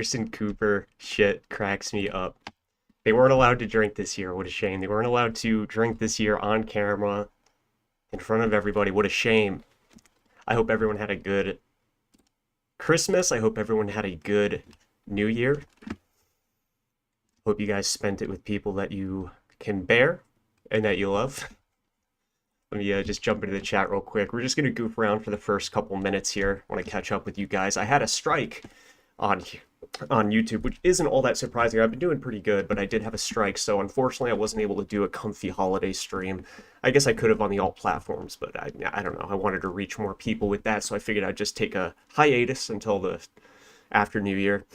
Anderson Cooper shit cracks me up. They weren't allowed to drink this year. What a shame. They weren't allowed to drink this year on camera in front of everybody. What a shame. I hope everyone had a good Christmas. I hope everyone had a good New Year. Hope you guys spent it with people that you can bear and that you love. Let me just jump into the chat real quick. We're just going to goof around for the first couple minutes here. I want to catch up with you guys. I had a strike on YouTube, which isn't all that surprising. I've been doing pretty good, but I did have a strike, so unfortunately I wasn't able to do a comfy holiday stream. I guess I could have on the alt platforms, but I don't know. I wanted to reach more people with that, so I figured I'd just take a hiatus until the after New Year.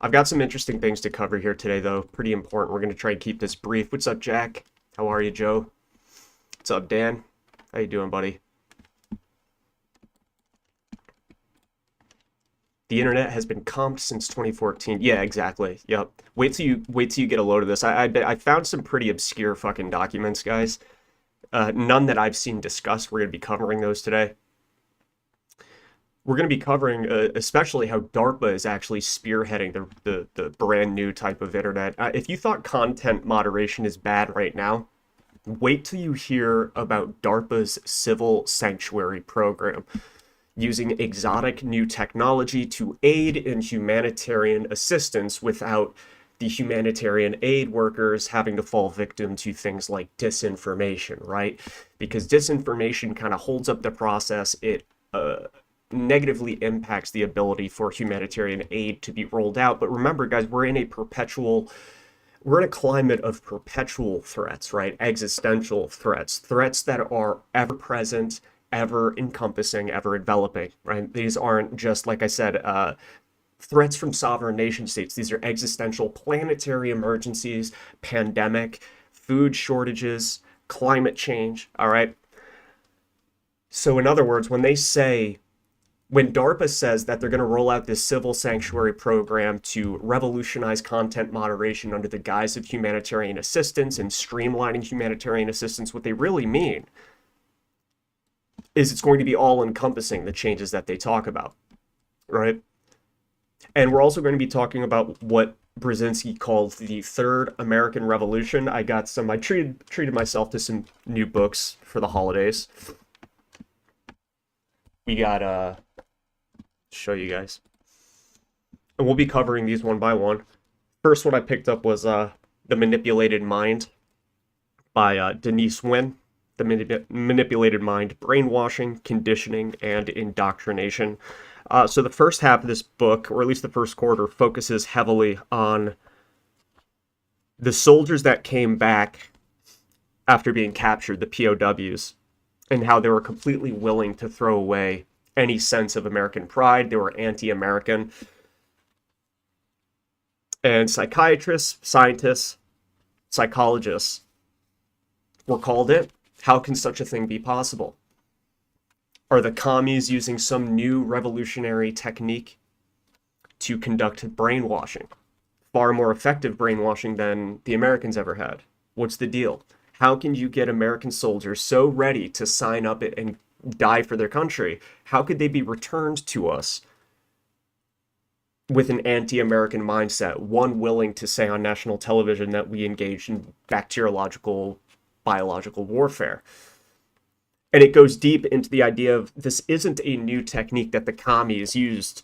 I've got some interesting things to cover here today, though. Pretty important. We're going to try and keep this brief. What's up, Jack? How are you, Joe? What's up, Dan? How you doing, buddy? The internet has been comped since 2014. Yeah, exactly. Yep. Wait till you get a load of this. I found some pretty obscure fucking documents, guys. None that I've seen discussed. We're going to be covering those today. We're going to be covering especially how DARPA is actually spearheading the brand new type of internet. If you thought content moderation is bad right now, wait till you hear about DARPA's Civil Sanctuary program, using exotic new technology to aid in humanitarian assistance without the humanitarian aid workers having to fall victim to things like disinformation, right? Because disinformation kind of holds up the process. It negatively impacts the ability for humanitarian aid to be rolled out. But remember, guys, we're in a climate of perpetual threats, right? Existential threats, threats that are ever present, ever encompassing, ever enveloping, right? These aren't just, like I said, threats from sovereign nation states. These are existential planetary emergencies, pandemic, food shortages, climate change, all right? So in other words, when DARPA says that they're going to roll out this civil sanctuary program to revolutionize content moderation under the guise of humanitarian assistance and streamlining humanitarian assistance, what they really mean is it's going to be all-encompassing, the changes that they talk about, right? And we're also going to be talking about what Brzezinski called the Third American Revolution. I treated myself to some new books for the holidays. We got show you guys, and we'll be covering these one by one. First one I picked up was The Manipulated Mind by Denise Wynn. The Manipulated Mind: Brainwashing, Conditioning, and Indoctrination. So the first half of this book, or at least the first quarter, focuses heavily on the soldiers that came back after being captured, the POWs, and how they were completely willing to throw away any sense of American pride. They were anti-American. And psychiatrists, scientists, psychologists were called it. How can such a thing be possible? Are the commies using some new revolutionary technique to conduct brainwashing? Far more effective brainwashing than the Americans ever had. What's the deal? How can you get American soldiers so ready to sign up and die for their country? How could they be returned to us with an anti-American mindset, one willing to say on national television that we engage in bacteriological, biological warfare? And it goes deep into the idea of this isn't a new technique that the commies used.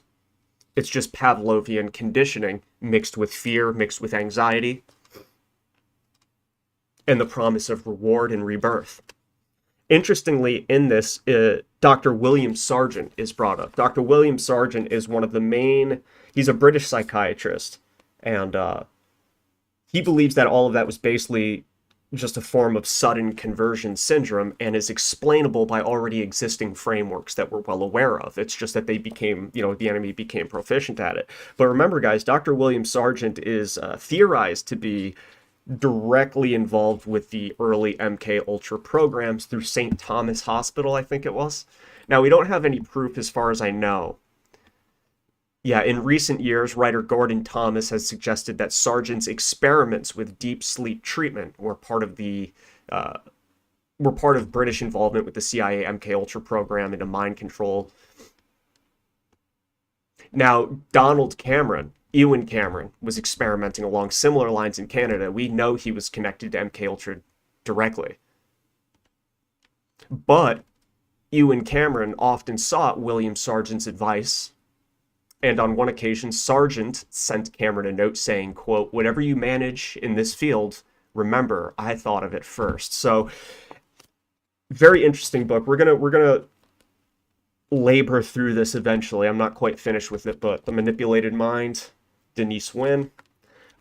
It's just Pavlovian conditioning mixed with fear, mixed with anxiety, and the promise of reward and rebirth. Interestingly, in this, Dr. William Sargent is brought up. Dr. William Sargent is one of the he's a British psychiatrist, and he believes that all of that was basically just a form of sudden conversion syndrome and is explainable by already existing frameworks that we're well aware of. It's just that they became, the enemy became proficient at it. But remember, guys, Dr. William Sargent is theorized to be directly involved with the early MK Ultra programs through St. Thomas Hospital, I think it was. Now, we don't have any proof as far as I know. Yeah, in recent years, writer Gordon Thomas has suggested that Sargent's experiments with deep sleep treatment were part of British involvement with the CIA MK Ultra program into mind control. Now, Donald Cameron, Ewan Cameron, was experimenting along similar lines in Canada. We know he was connected to MK Ultra directly. But Ewan Cameron often sought William Sargent's advice, and on one occasion, Sargent sent Cameron a note saying, quote, "Whatever you manage in this field, remember, I thought of it first." So, very interesting book. We're gonna labor through this eventually. I'm not quite finished with it, but The Manipulated Mind, Denise Wynn.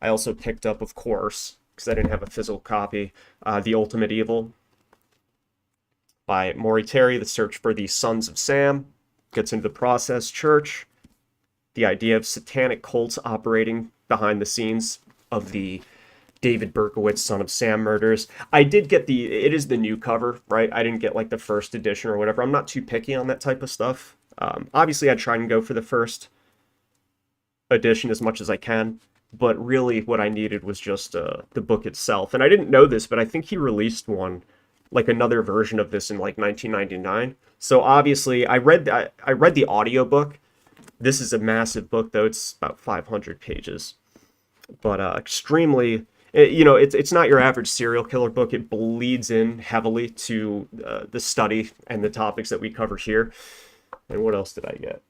I also picked up, of course, because I didn't have a physical copy, The Ultimate Evil by Maury Terry, The Search for the Sons of Sam. Gets into the process church, the idea of satanic cults operating behind the scenes of the David Berkowitz Son of Sam murders. I did get it is the new cover, right? I didn't get like the first edition or whatever. I'm not too picky on that type of stuff. Obviously, I try and go for the first edition as much as I can, but really what I needed was just the book itself. And I didn't know this, but I think he released one, like another version of this in like 1999. So obviously, I read the audiobook. This is a massive book, though. It's about 500 pages, but extremely. It's not your average serial killer book. It bleeds in heavily to the study and the topics that we cover here. And what else did I get?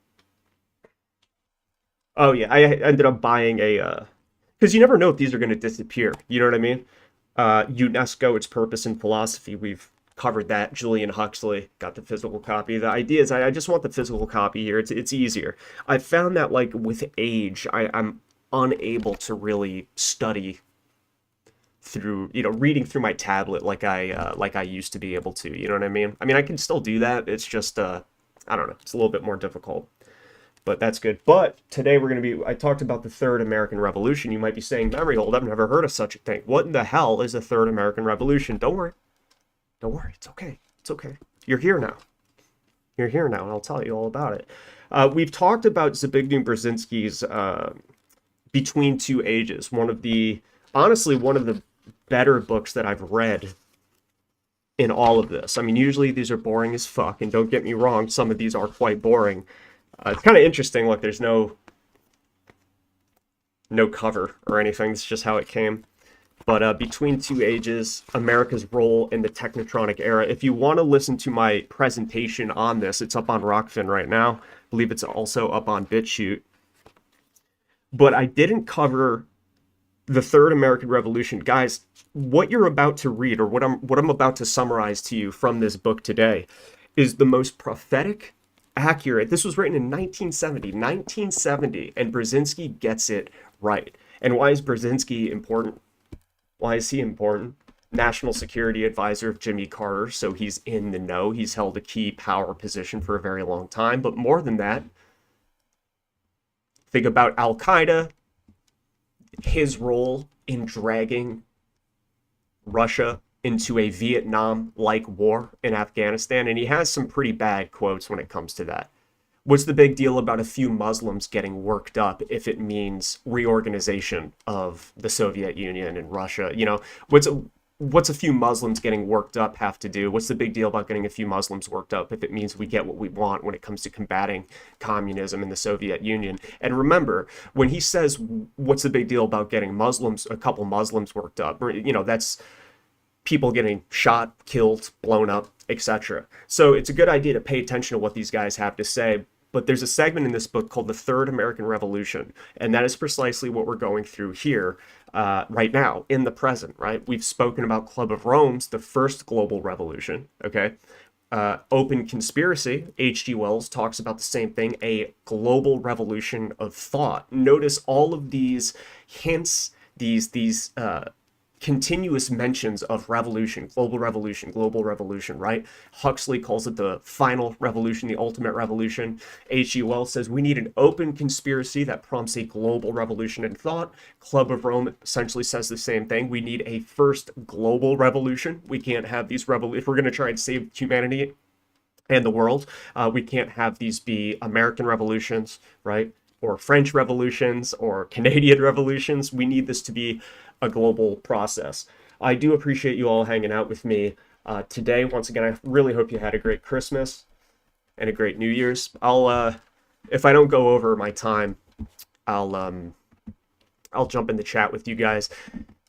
Oh yeah, I ended up buying because you never know if these are going to disappear. You know what I mean? UNESCO, Its Purpose and Philosophy. We've covered that. Julian Huxley got the physical copy. The idea is I just want the physical copy here. It's easier. I found that like with age, I'm unable to really study through reading through my tablet like I used to be able to. You know what I mean? I mean, I can still do that. It's just I don't know. It's a little bit more difficult. But that's good. But today I talked about the Third American Revolution. You might be saying, "Memory hold, I've never heard of such a thing. What in the hell is the Third American Revolution?" Don't worry. Don't worry. It's okay. It's okay. You're here now. You're here now, and I'll tell you all about it. We've talked about Zbigniew Brzezinski's Between Two Ages, honestly, one of the better books that I've read in all of this. I mean, usually these are boring as fuck, and don't get me wrong, some of these are quite boring. It's kind of interesting. Look, there's no cover or anything. It's just how it came. But Between Two Ages, America's Role in the Technotronic Era. If you want to listen to my presentation on this, it's up on Rockfin right now. I believe it's also up on BitChute. But I didn't cover the Third American Revolution. Guys, what you're about to read, or what I'm about to summarize to you from this book today, is the most prophetic, accurate. This was written in 1970, and Brzezinski gets it right. And why is Brzezinski important? Why is he important? National Security Advisor of Jimmy Carter, so he's in the know. He's held a key power position for a very long time. But more than that, think about Al-Qaeda, his role in dragging Russia into a Vietnam-like war in Afghanistan, and he has some pretty bad quotes when it comes to that. What's the big deal about a few Muslims getting worked up if it means reorganization of the Soviet Union and Russia? What's a few Muslims getting worked up have to do? What's the big deal about getting a few Muslims worked up if it means we get what we want when it comes to combating communism in the Soviet Union? And remember, when he says, what's the big deal about getting a couple Muslims worked up, that's people getting shot, killed, blown up, etc. So it's a good idea to pay attention to what these guys have to say. But there's a segment in this book called The Third American Revolution, and that is precisely what we're going through here right now, in the present, right? We've spoken about Club of Rome's, the first global revolution, okay? Open Conspiracy, H.G. Wells talks about the same thing, a global revolution of thought. Notice all of these hints, these continuous mentions of revolution, global revolution, right? Huxley calls it the final revolution, the ultimate revolution. H.G. Wells says we need an open conspiracy that prompts a global revolution in thought. Club of Rome essentially says the same thing. We need a first global revolution. We can't have these if we're going to try and save humanity and the world, we can't have these be American revolutions, right? Or French revolutions or Canadian revolutions. We need this to be a global process. I do appreciate you all hanging out with me today. Once again, I really hope you had a great Christmas and a great New Year's. I'll If I don't go over my time, I'll I'll jump in the chat with you guys.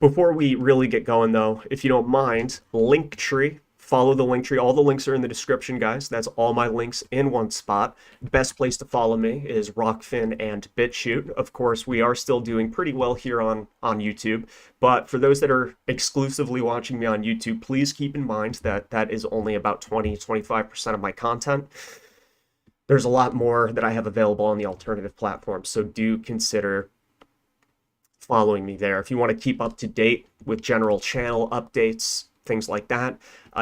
Before we really get going, though, if you don't mind, Linktree. Follow the Linktree. All the links are in the description, guys. That's all my links in one spot. Best place to follow me is Rockfin and BitChute. Of course, we are still doing pretty well here on YouTube. But for those that are exclusively watching me on YouTube, please keep in mind that that is only about 20-25% of my content. There's a lot more that I have available on the alternative platforms, so do consider following me there. If you want to keep up to date with general channel updates, things like that,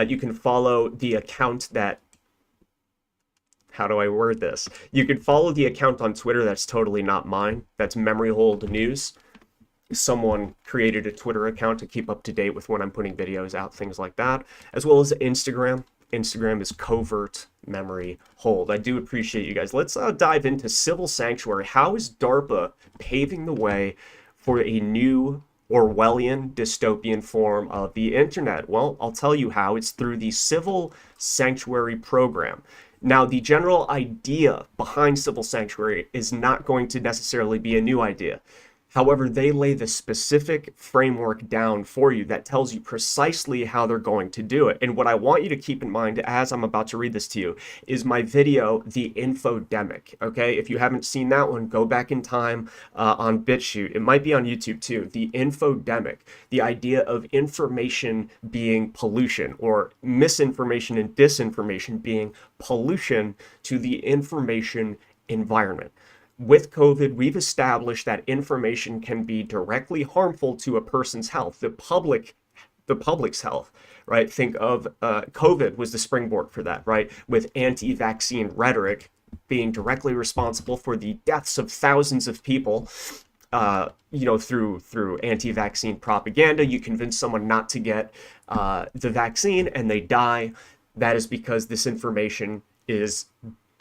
you can follow the account that, how do I word this? You can follow the account on Twitter that's totally not mine. That's Memory Hold News. Someone created a Twitter account to keep up to date with when I'm putting videos out, things like that, as well as Instagram. Instagram is Covert Memory Hold. I do appreciate you guys. Let's dive into Civil Sanctuary. How is DARPA paving the way for a new Orwellian dystopian form of the internet? Well, I'll tell you how. It's through the Civil Sanctuary program. Now, the general idea behind Civil Sanctuary is not going to necessarily be a new idea. However, they lay the specific framework down for you that tells you precisely how they're going to do it. And what I want you to keep in mind as I'm about to read this to you is my video, The Infodemic, okay? If you haven't seen that one, go back in time on BitChute. It might be on YouTube too. The Infodemic, the idea of information being pollution, or misinformation and disinformation being pollution to the information environment. With COVID, we've established that information can be directly harmful to a person's health, the public's health, right? Think of COVID was the springboard for that, right? With anti-vaccine rhetoric being directly responsible for the deaths of thousands of people, through anti-vaccine propaganda. You convince someone not to get the vaccine and they die. That is because this information is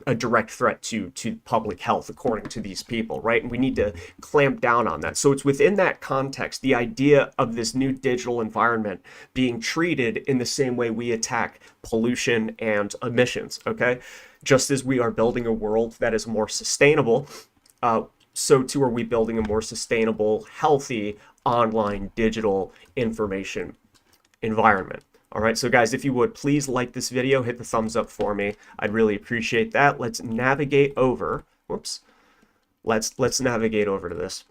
a direct threat to public health, according to these people, right? And we need to clamp down on that. So it's within that context, the idea of this new digital environment being treated in the same way we attack pollution and emissions, okay? Just as we are building a world that is more sustainable, so too are we building a more sustainable, healthy, online digital information environment. All right, so guys, if you would, please like this video, hit the thumbs up for me. I'd really appreciate that. Let's navigate over. Whoops. Let's navigate over to this.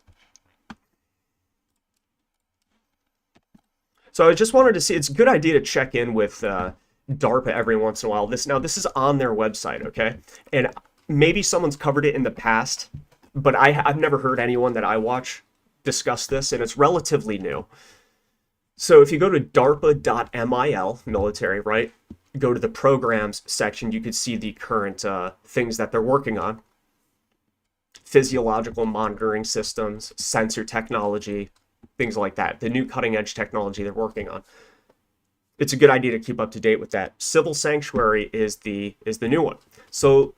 So I just wanted to see, it's a good idea to check in with DARPA every once in a while. This is on their website, okay? And maybe someone's covered it in the past, but I've never heard anyone that I watch discuss this, and it's relatively new. So if you go to darpa.mil, military, right, go to the programs section, you could see the current things that they're working on. Physiological monitoring systems, sensor technology, things like that. The new cutting edge technology they're working on. It's a good idea to keep up to date with that. Civil Sanctuary is the new one. So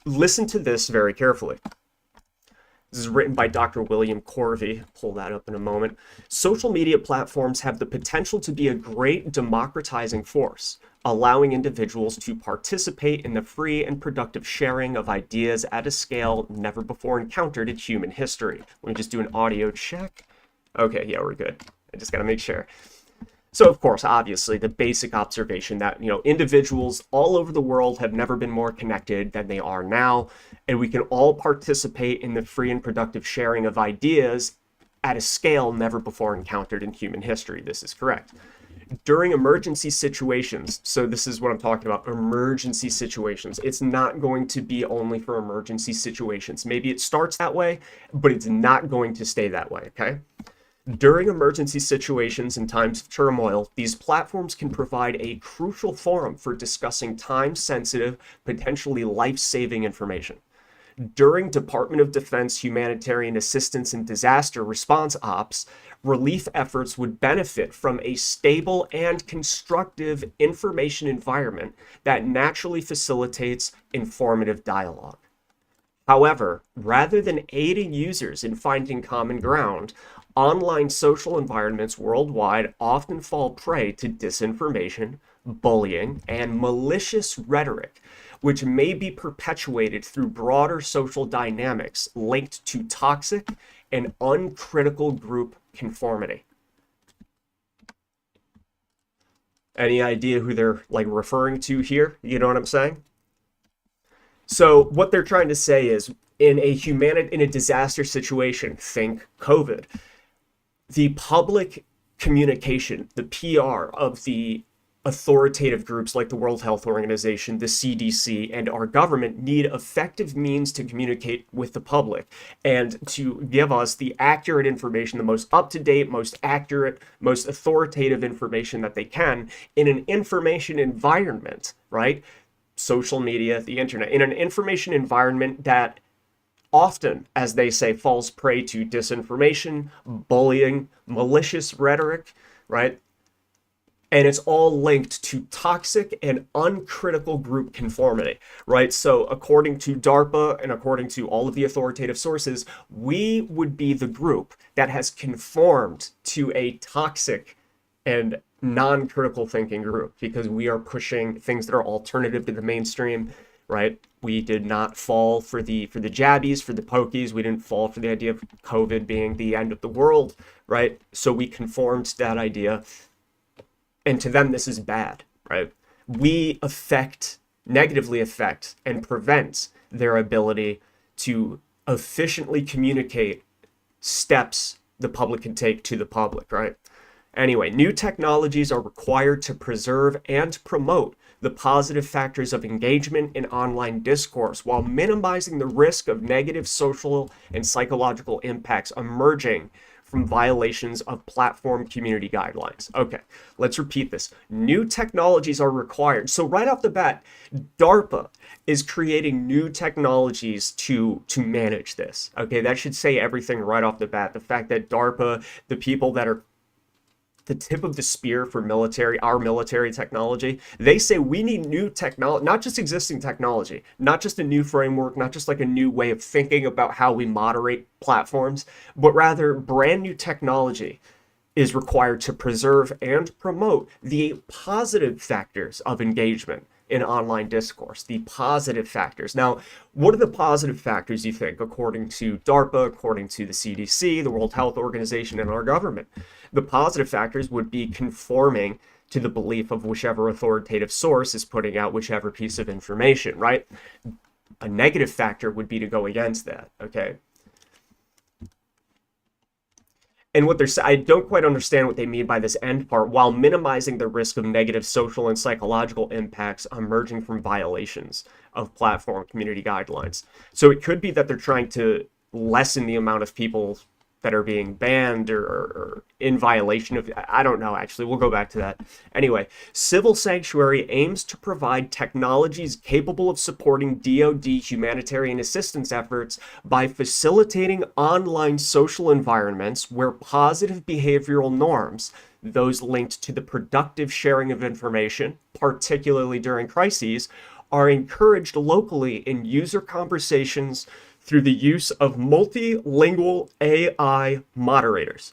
listen to this very carefully. This is written by Dr. William Corvey. Pull that up in a moment. Social media platforms have the potential to be a great democratizing force, allowing individuals to participate in the free and productive sharing of ideas at a scale never before encountered in human history. Let me just do an audio check. Okay, yeah, we're good. I just got to make sure. So, of course, obviously, the basic observation that, individuals all over the world have never been more connected than they are now, and we can all participate in the free and productive sharing of ideas at a scale never before encountered in human history. This is correct. During emergency situations, so this is what I'm talking about, emergency situations. It's not going to be only for emergency situations. Maybe it starts that way, but it's not going to stay that way, okay? During emergency situations and times of turmoil, these platforms can provide a crucial forum for discussing time-sensitive, potentially life-saving information. During Department of Defense humanitarian assistance and disaster response ops, relief efforts would benefit from a stable and constructive information environment that naturally facilitates informative dialogue. However, rather than aiding users in finding common ground, online social environments worldwide often fall prey to disinformation, bullying, and malicious rhetoric, which may be perpetuated through broader social dynamics linked to toxic and uncritical group conformity. Any idea who they're like referring to here? You know what I'm saying? So what they're trying to say is in a disaster situation, think COVID, the public communication, the PR of the authoritative groups like the World Health Organization, the CDC, and our government need effective means to communicate with the public and to give us the accurate information, the most up-to-date, most accurate, most authoritative information that they can in an information environment, right? Social media, the internet, in an information environment that often, as they say, falls prey to disinformation, bullying, malicious rhetoric, right? And it's all linked to toxic and uncritical group conformity, right? So according to DARPA and according to all of the authoritative sources, we would be the group that has conformed to a toxic and non-critical thinking group because we are pushing things that are alternative to the mainstream, right? We did not fall for the jabbies, for the pokies. We didn't fall for the idea of COVID being the end of the world, right? So we conformed to that idea. And to them, this is bad, right? We negatively affect and prevent their ability to efficiently communicate steps the public can take to the public, right? Anyway, new technologies are required to preserve and promote the positive factors of engagement in online discourse while minimizing the risk of negative social and psychological impacts emerging from violations of platform community guidelines. Okay, let's repeat this. New technologies are required. So right off the bat, DARPA is creating new technologies to manage this. Okay, that should say everything right off the bat. The fact that DARPA, the people that are the tip of the spear for our military technology, they say we need new technology, not just existing technology, not just a new framework, not just like a new way of thinking about how we moderate platforms, but rather brand new technology is required to preserve and promote the positive factors of engagement in online discourse, the positive factors. Now, what are the positive factors you think, according to DARPA, according to the CDC, the World Health Organization, and our government? The positive factors would be conforming to the belief of whichever authoritative source is putting out whichever piece of information, right? A negative factor would be to go against that, okay? And what I don't quite understand what they mean by this end part, while minimizing the risk of negative social and psychological impacts emerging from violations of platform community guidelines. So it could be that they're trying to lessen the amount of people that are being banned or in violation of, I don't know, actually, we'll go back to that. Anyway, Civil Sanctuary aims to provide technologies capable of supporting DoD humanitarian assistance efforts by facilitating online social environments where positive behavioral norms, those linked to the productive sharing of information, particularly during crises, are encouraged locally in user conversations through the use of multilingual AI moderators.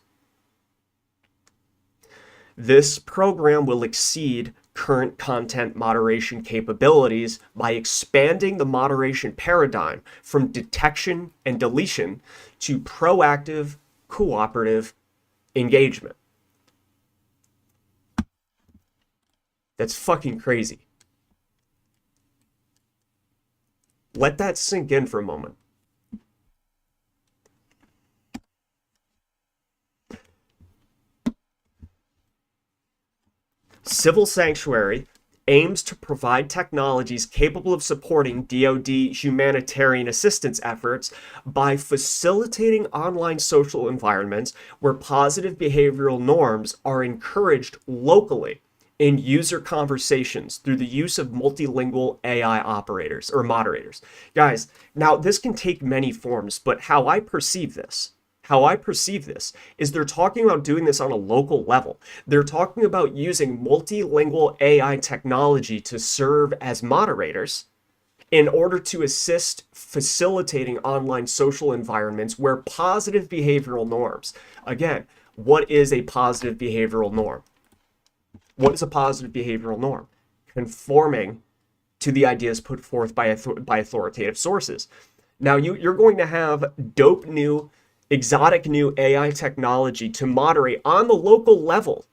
This program will exceed current content moderation capabilities by expanding the moderation paradigm from detection and deletion to proactive, cooperative engagement. That's fucking crazy. Let that sink in for a moment. Civil Sanctuary aims to provide technologies capable of supporting DoD humanitarian assistance efforts by facilitating online social environments where positive behavioral norms are encouraged locally in user conversations through the use of multilingual AI operators or moderators. Guys, now this can take many forms, but how I perceive this is they're talking about doing this on a local level. They're talking about using multilingual AI technology to serve as moderators in order to assist facilitating online social environments where positive behavioral norms. Again, what is a positive behavioral norm? What is a positive behavioral norm? Conforming to the ideas put forth by authoritative sources. Now, you're going to have dope new, exotic new AI technology to moderate on the local level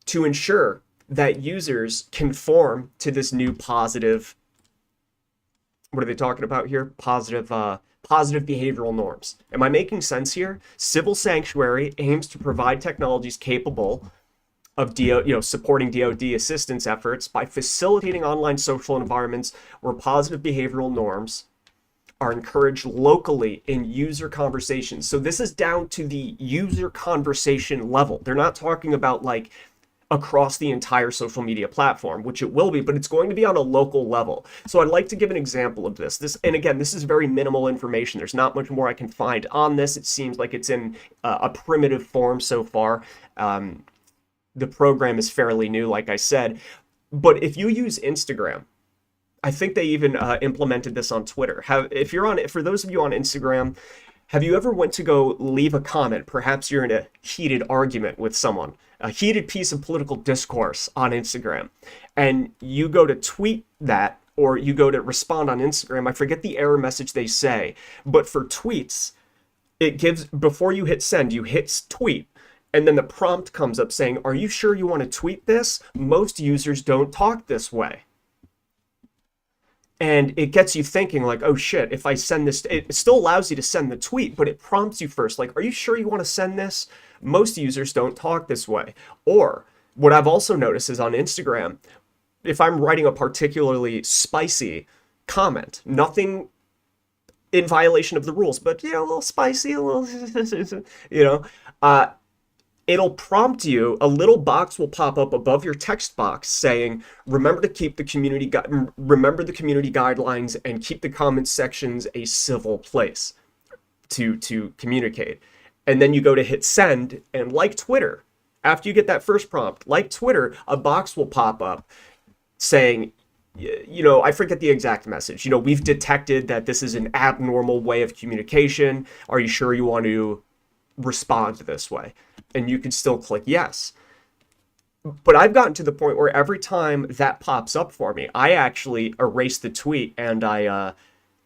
to ensure that users conform to this new positive, what are they talking about here? Positive behavioral norms. Am I making sense here? Civil Sanctuary aims to provide technologies capable of supporting DoD assistance efforts by facilitating online social environments where positive behavioral norms are encouraged locally in user conversations. So this is down to the user conversation level. They're not talking about like across the entire social media platform, which it will be, but it's going to be on a local level. So I'd like to give an example of this. And again, this is very minimal information. There's not much more I can find on this. It seems like it's in a primitive form so far. The program is fairly new, like I said. But if you use Instagram, I think they even implemented this on Twitter. For those of you on Instagram, have you ever went to go leave a comment? Perhaps you're in a heated argument with someone, a heated piece of political discourse on Instagram, and you go to tweet that, or you go to respond on Instagram. I forget the error message they say, but for tweets, it gives, before you hit send, you hit tweet, and then the prompt comes up saying, are you sure you want to tweet this? Most users don't talk this way. And it gets you thinking like, oh shit, if I send this, it still allows you to send the tweet, but it prompts you first, like, are you sure you want to send this? Most users don't talk this way. Or what I've also noticed is on Instagram, if I'm writing a particularly spicy comment, nothing in violation of the rules, but, a little spicy, a little, it'll prompt you, a little box will pop up above your text box saying, remember the community guidelines and keep the comment sections a civil place to communicate. And then you go to hit send, and like Twitter, after you get that first prompt, like Twitter, a box will pop up saying, I forget the exact message. We've detected that this is an abnormal way of communication. Are you sure you want to respond this way? And you can still click yes. But I've gotten to the point where every time that pops up for me, I actually erase the tweet and I,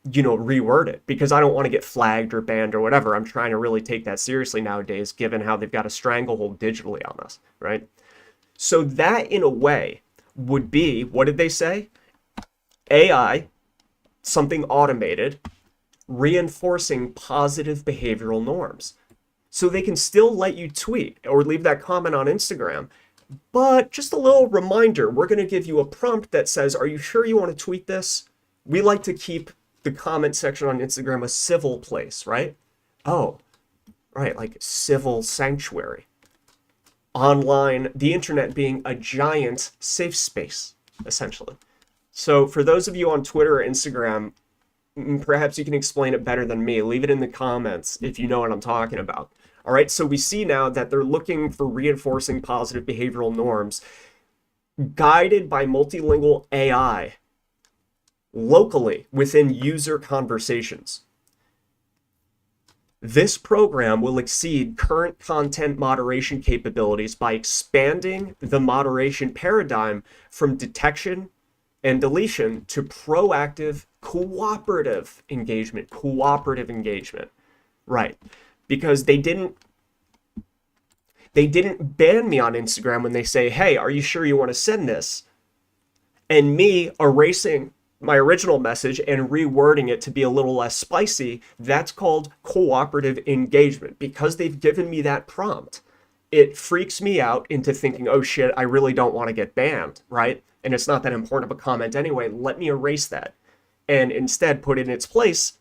reword it, because I don't want to get flagged or banned or whatever. I'm trying to really take that seriously nowadays, given how they've got a stranglehold digitally on us, right? So that, in a way, would be, what did they say? AI, something automated, reinforcing positive behavioral norms. So they can still let you tweet or leave that comment on Instagram, but just a little reminder, we're going to give you a prompt that says, are you sure you want to tweet this? We like to keep the comment section on Instagram a civil place, right? Oh, right, like civil sanctuary. Online, the internet being a giant safe space, essentially. So for those of you on Twitter or Instagram, perhaps you can explain it better than me. Leave it in the comments if you know what I'm talking about. All right, so we see now that they're looking for reinforcing positive behavioral norms guided by multilingual AI locally within user conversations. This program will exceed current content moderation capabilities by expanding the moderation paradigm from detection and deletion to proactive cooperative engagement. Right. Because they didn't ban me on Instagram when they say, hey, are you sure you want to send this? And me erasing my original message and rewording it to be a little less spicy, that's called cooperative engagement. Because they've given me that prompt, it freaks me out into thinking, oh shit, I really don't want to get banned, right? And it's not that important of a comment anyway. Let me erase that and instead put in its place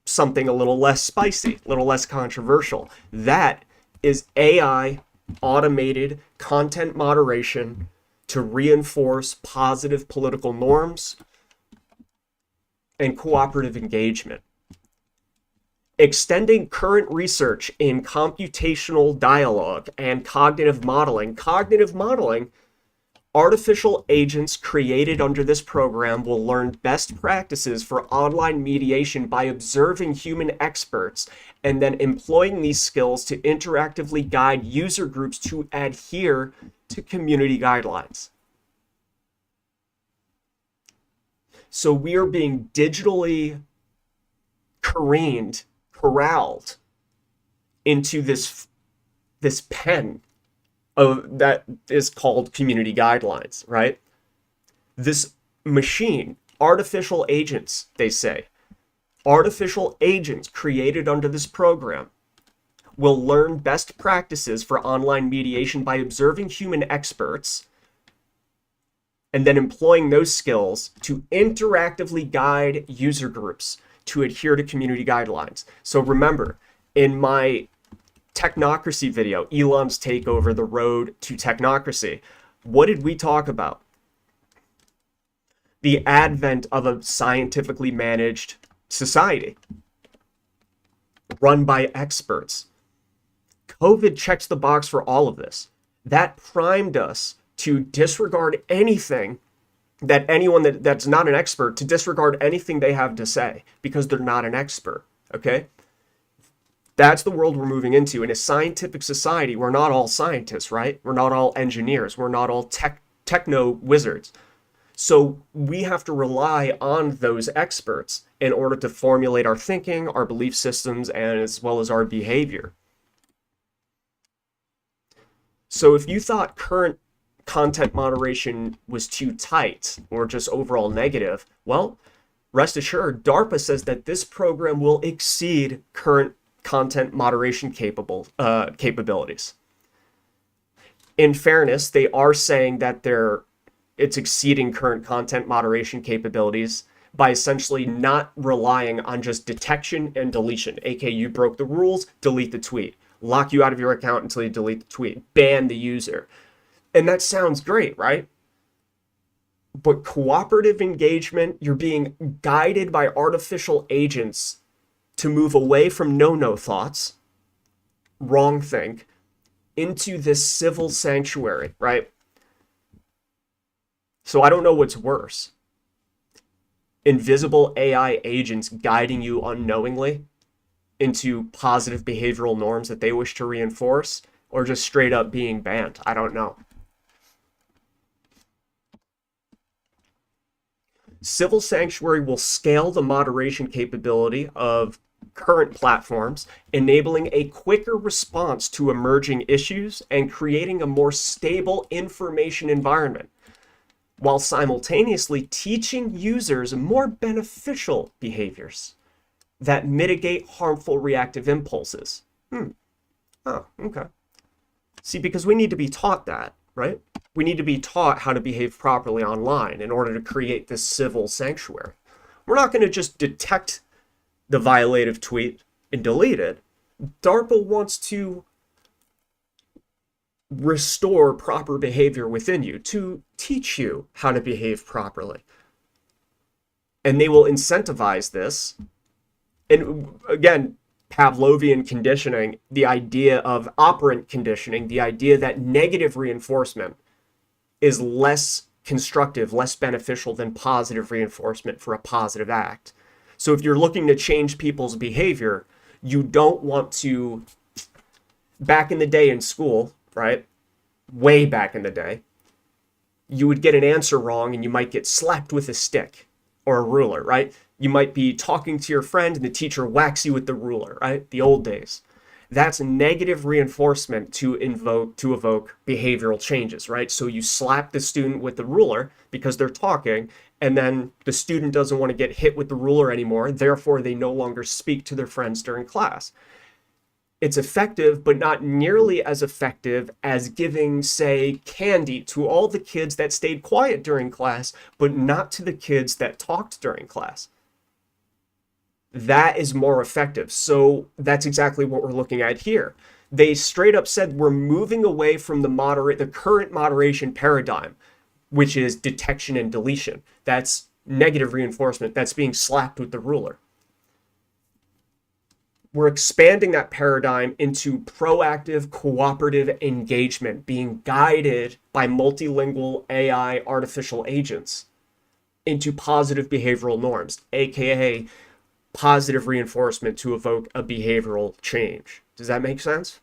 something a little less spicy, a little less controversial. That is AI automated content moderation to reinforce positive political norms and cooperative engagement. Extending current research in computational dialogue and cognitive modeling. Artificial agents created under this program will learn best practices for online mediation by observing human experts and then employing these skills to interactively guide user groups to adhere to community guidelines. So we are being digitally corralled into this pen of that is called community guidelines, right? This machine, artificial agents, they say, artificial agents created under this program will learn best practices for online mediation by observing human experts and then employing those skills to interactively guide user groups to adhere to community guidelines. So remember, in my technocracy video, Elon's takeover, the road to technocracy, what did we talk about? The advent of a scientifically managed society run by experts. COVID checks the box for all of this. That primed us to disregard anything that anyone that's not an expert, to disregard anything they have to say because they're not an expert, okay? That's the world we're moving into. In a scientific society, we're not all scientists, right? We're not all engineers. We're not all techno wizards. So we have to rely on those experts in order to formulate our thinking, our belief systems, and as well as our behavior. So if you thought current content moderation was too tight or just overall negative, well, rest assured, DARPA says that this program will exceed current content moderation capabilities. In fairness, they are saying that it's exceeding current content moderation capabilities by essentially not relying on just detection and deletion, aka you broke the rules, delete the tweet, lock you out of your account until you delete the tweet, ban the user. And that sounds great, right? But cooperative engagement, you're being guided by artificial agents to move away from no thoughts, wrong think, into this civil sanctuary, right? So I don't know what's worse. Invisible AI agents guiding you unknowingly into positive behavioral norms that they wish to reinforce, or just straight up being banned. I don't know. Civil Sanctuary will scale the moderation capability of current platforms, enabling a quicker response to emerging issues and creating a more stable information environment, while simultaneously teaching users more beneficial behaviors that mitigate harmful reactive impulses. Oh, okay. See, because we need to be taught that, right? We need to be taught how to behave properly online in order to create this civil sanctuary. We're not going to just detect the violative tweet and delete it. DARPA wants to restore proper behavior within you, to teach you how to behave properly. And they will incentivize this. And again, Pavlovian conditioning, the idea of operant conditioning, the idea that negative reinforcement is less constructive, less beneficial than positive reinforcement for a positive act. So if you're looking to change people's behavior, you don't want to, back in the day in school, right? Way back in the day, you would get an answer wrong and you might get slapped with a stick or a ruler, right? You might be talking to your friend and the teacher whacks you with the ruler, right? The old days. That's negative reinforcement to evoke behavioral changes, right? So you slap the student with the ruler because they're talking, and then the student doesn't want to get hit with the ruler anymore. Therefore, they no longer speak to their friends during class. It's effective, but not nearly as effective as giving, say, candy to all the kids that stayed quiet during class, but not to the kids that talked during class. That is more effective. So that's exactly what we're looking at here. They straight up said we're moving away from the current moderation paradigm, which is detection and deletion. That's negative reinforcement. That's being slapped with the ruler. We're expanding that paradigm into proactive, cooperative engagement, being guided by multilingual AI artificial agents into positive behavioral norms, aka positive reinforcement to evoke a behavioral change. Does that make sense?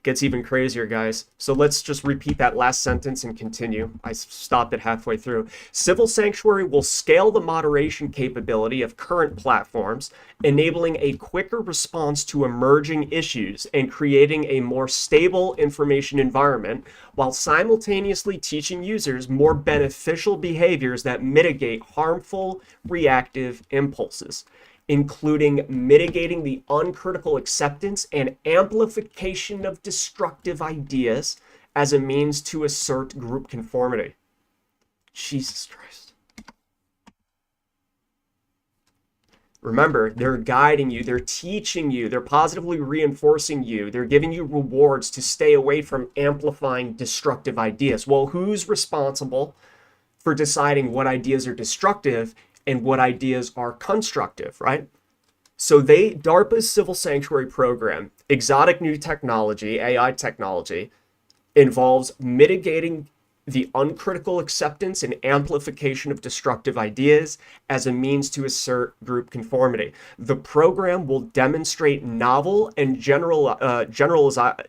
Gets even crazier, guys. So let's just repeat that last sentence and continue. I stopped it halfway through. Civil Sanctuary will scale the moderation capability of current platforms, enabling a quicker response to emerging issues and creating a more stable information environment, while simultaneously teaching users more beneficial behaviors that mitigate harmful reactive impulses, including mitigating the uncritical acceptance and amplification of destructive ideas as a means to assert group conformity. Jesus Christ. Remember, they're guiding you, they're teaching you, they're positively reinforcing you, they're giving you rewards to stay away from amplifying destructive ideas. Well, who's responsible for deciding what ideas are destructive and what ideas are constructive, right? So DARPA's Civil Sanctuary program, exotic new technology, AI technology, involves mitigating the uncritical acceptance and amplification of destructive ideas as a means to assert group conformity. The program will demonstrate novel and generalizable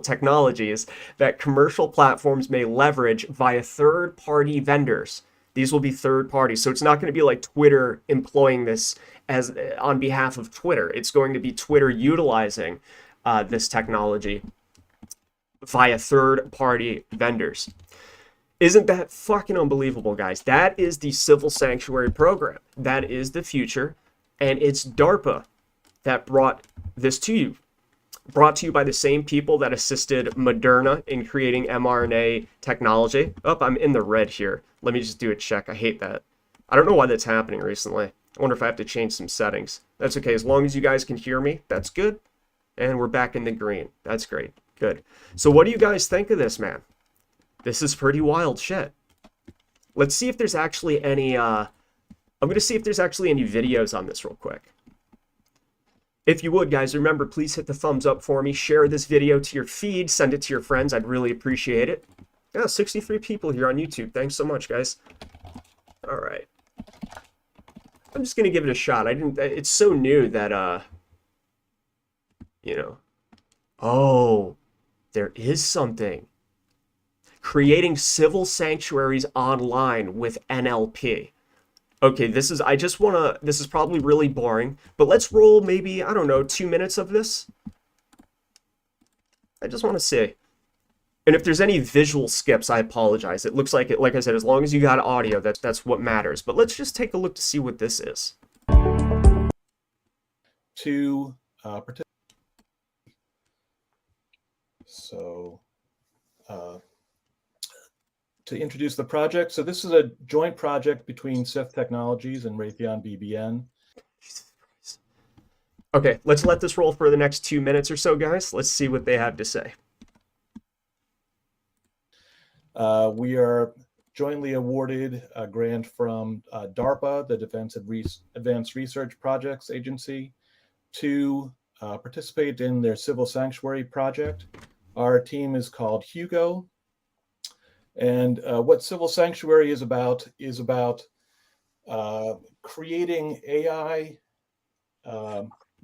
technologies that commercial platforms may leverage via third-party vendors. These will be third parties. So it's not going to be like Twitter employing this as on behalf of Twitter. It's going to be Twitter utilizing this technology via third-party vendors. Isn't that fucking unbelievable, guys? That is the Civil Sanctuary program. That is the future. And it's DARPA that brought this to you. Brought to you by the same people that assisted Moderna in creating mRNA technology. Oh, I'm in the red here. Let me just do a check. I hate that. I don't know why that's happening recently. I wonder if I have to change some settings. That's okay. As long as you guys can hear me, that's good. And we're back in the green. That's great. Good. So what do you guys think of this, man? This is pretty wild shit. Let's see if there's actually any, I'm going to see if there's actually any videos on this real quick. If you would, guys, remember, please hit the thumbs up for me. Share this video to your feed. Send it to your friends. I'd really appreciate it. Yeah, 63 people here on YouTube. Thanks so much, guys. All right. I'm just going to give it a shot. It's so new that, you know. Oh, there is something. Creating civil sanctuaries online with NLP. Okay, this is probably really boring, but let's roll maybe, I don't know, 2 minutes of this. I just want to see. And if there's any visual skips, I apologize. It looks like it, like I said, as long as you got audio, that's what matters. But let's just take a look to see what this is. To participate. So to introduce the project, so this is a joint project between Ceph Technologies and Raytheon BBN. Okay, let's let this roll for the next 2 minutes or so, guys. Let's see what they have to say. We are jointly awarded a grant from DARPA, the Defense Advanced Research Projects Agency, to participate in their Civil Sanctuary project. Our team is called Hugo. And what Civil Sanctuary is about creating AI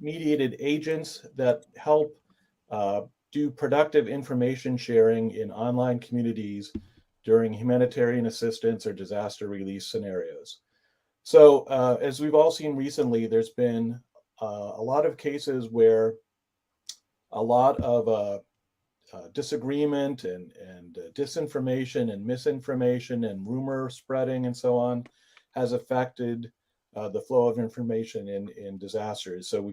mediated agents that help do productive information sharing in online communities during humanitarian assistance or disaster relief scenarios. So as we've all seen recently, there's been a lot of cases where a lot of disagreement and disinformation and misinformation and rumor spreading and so on has affected the flow of information in disasters. So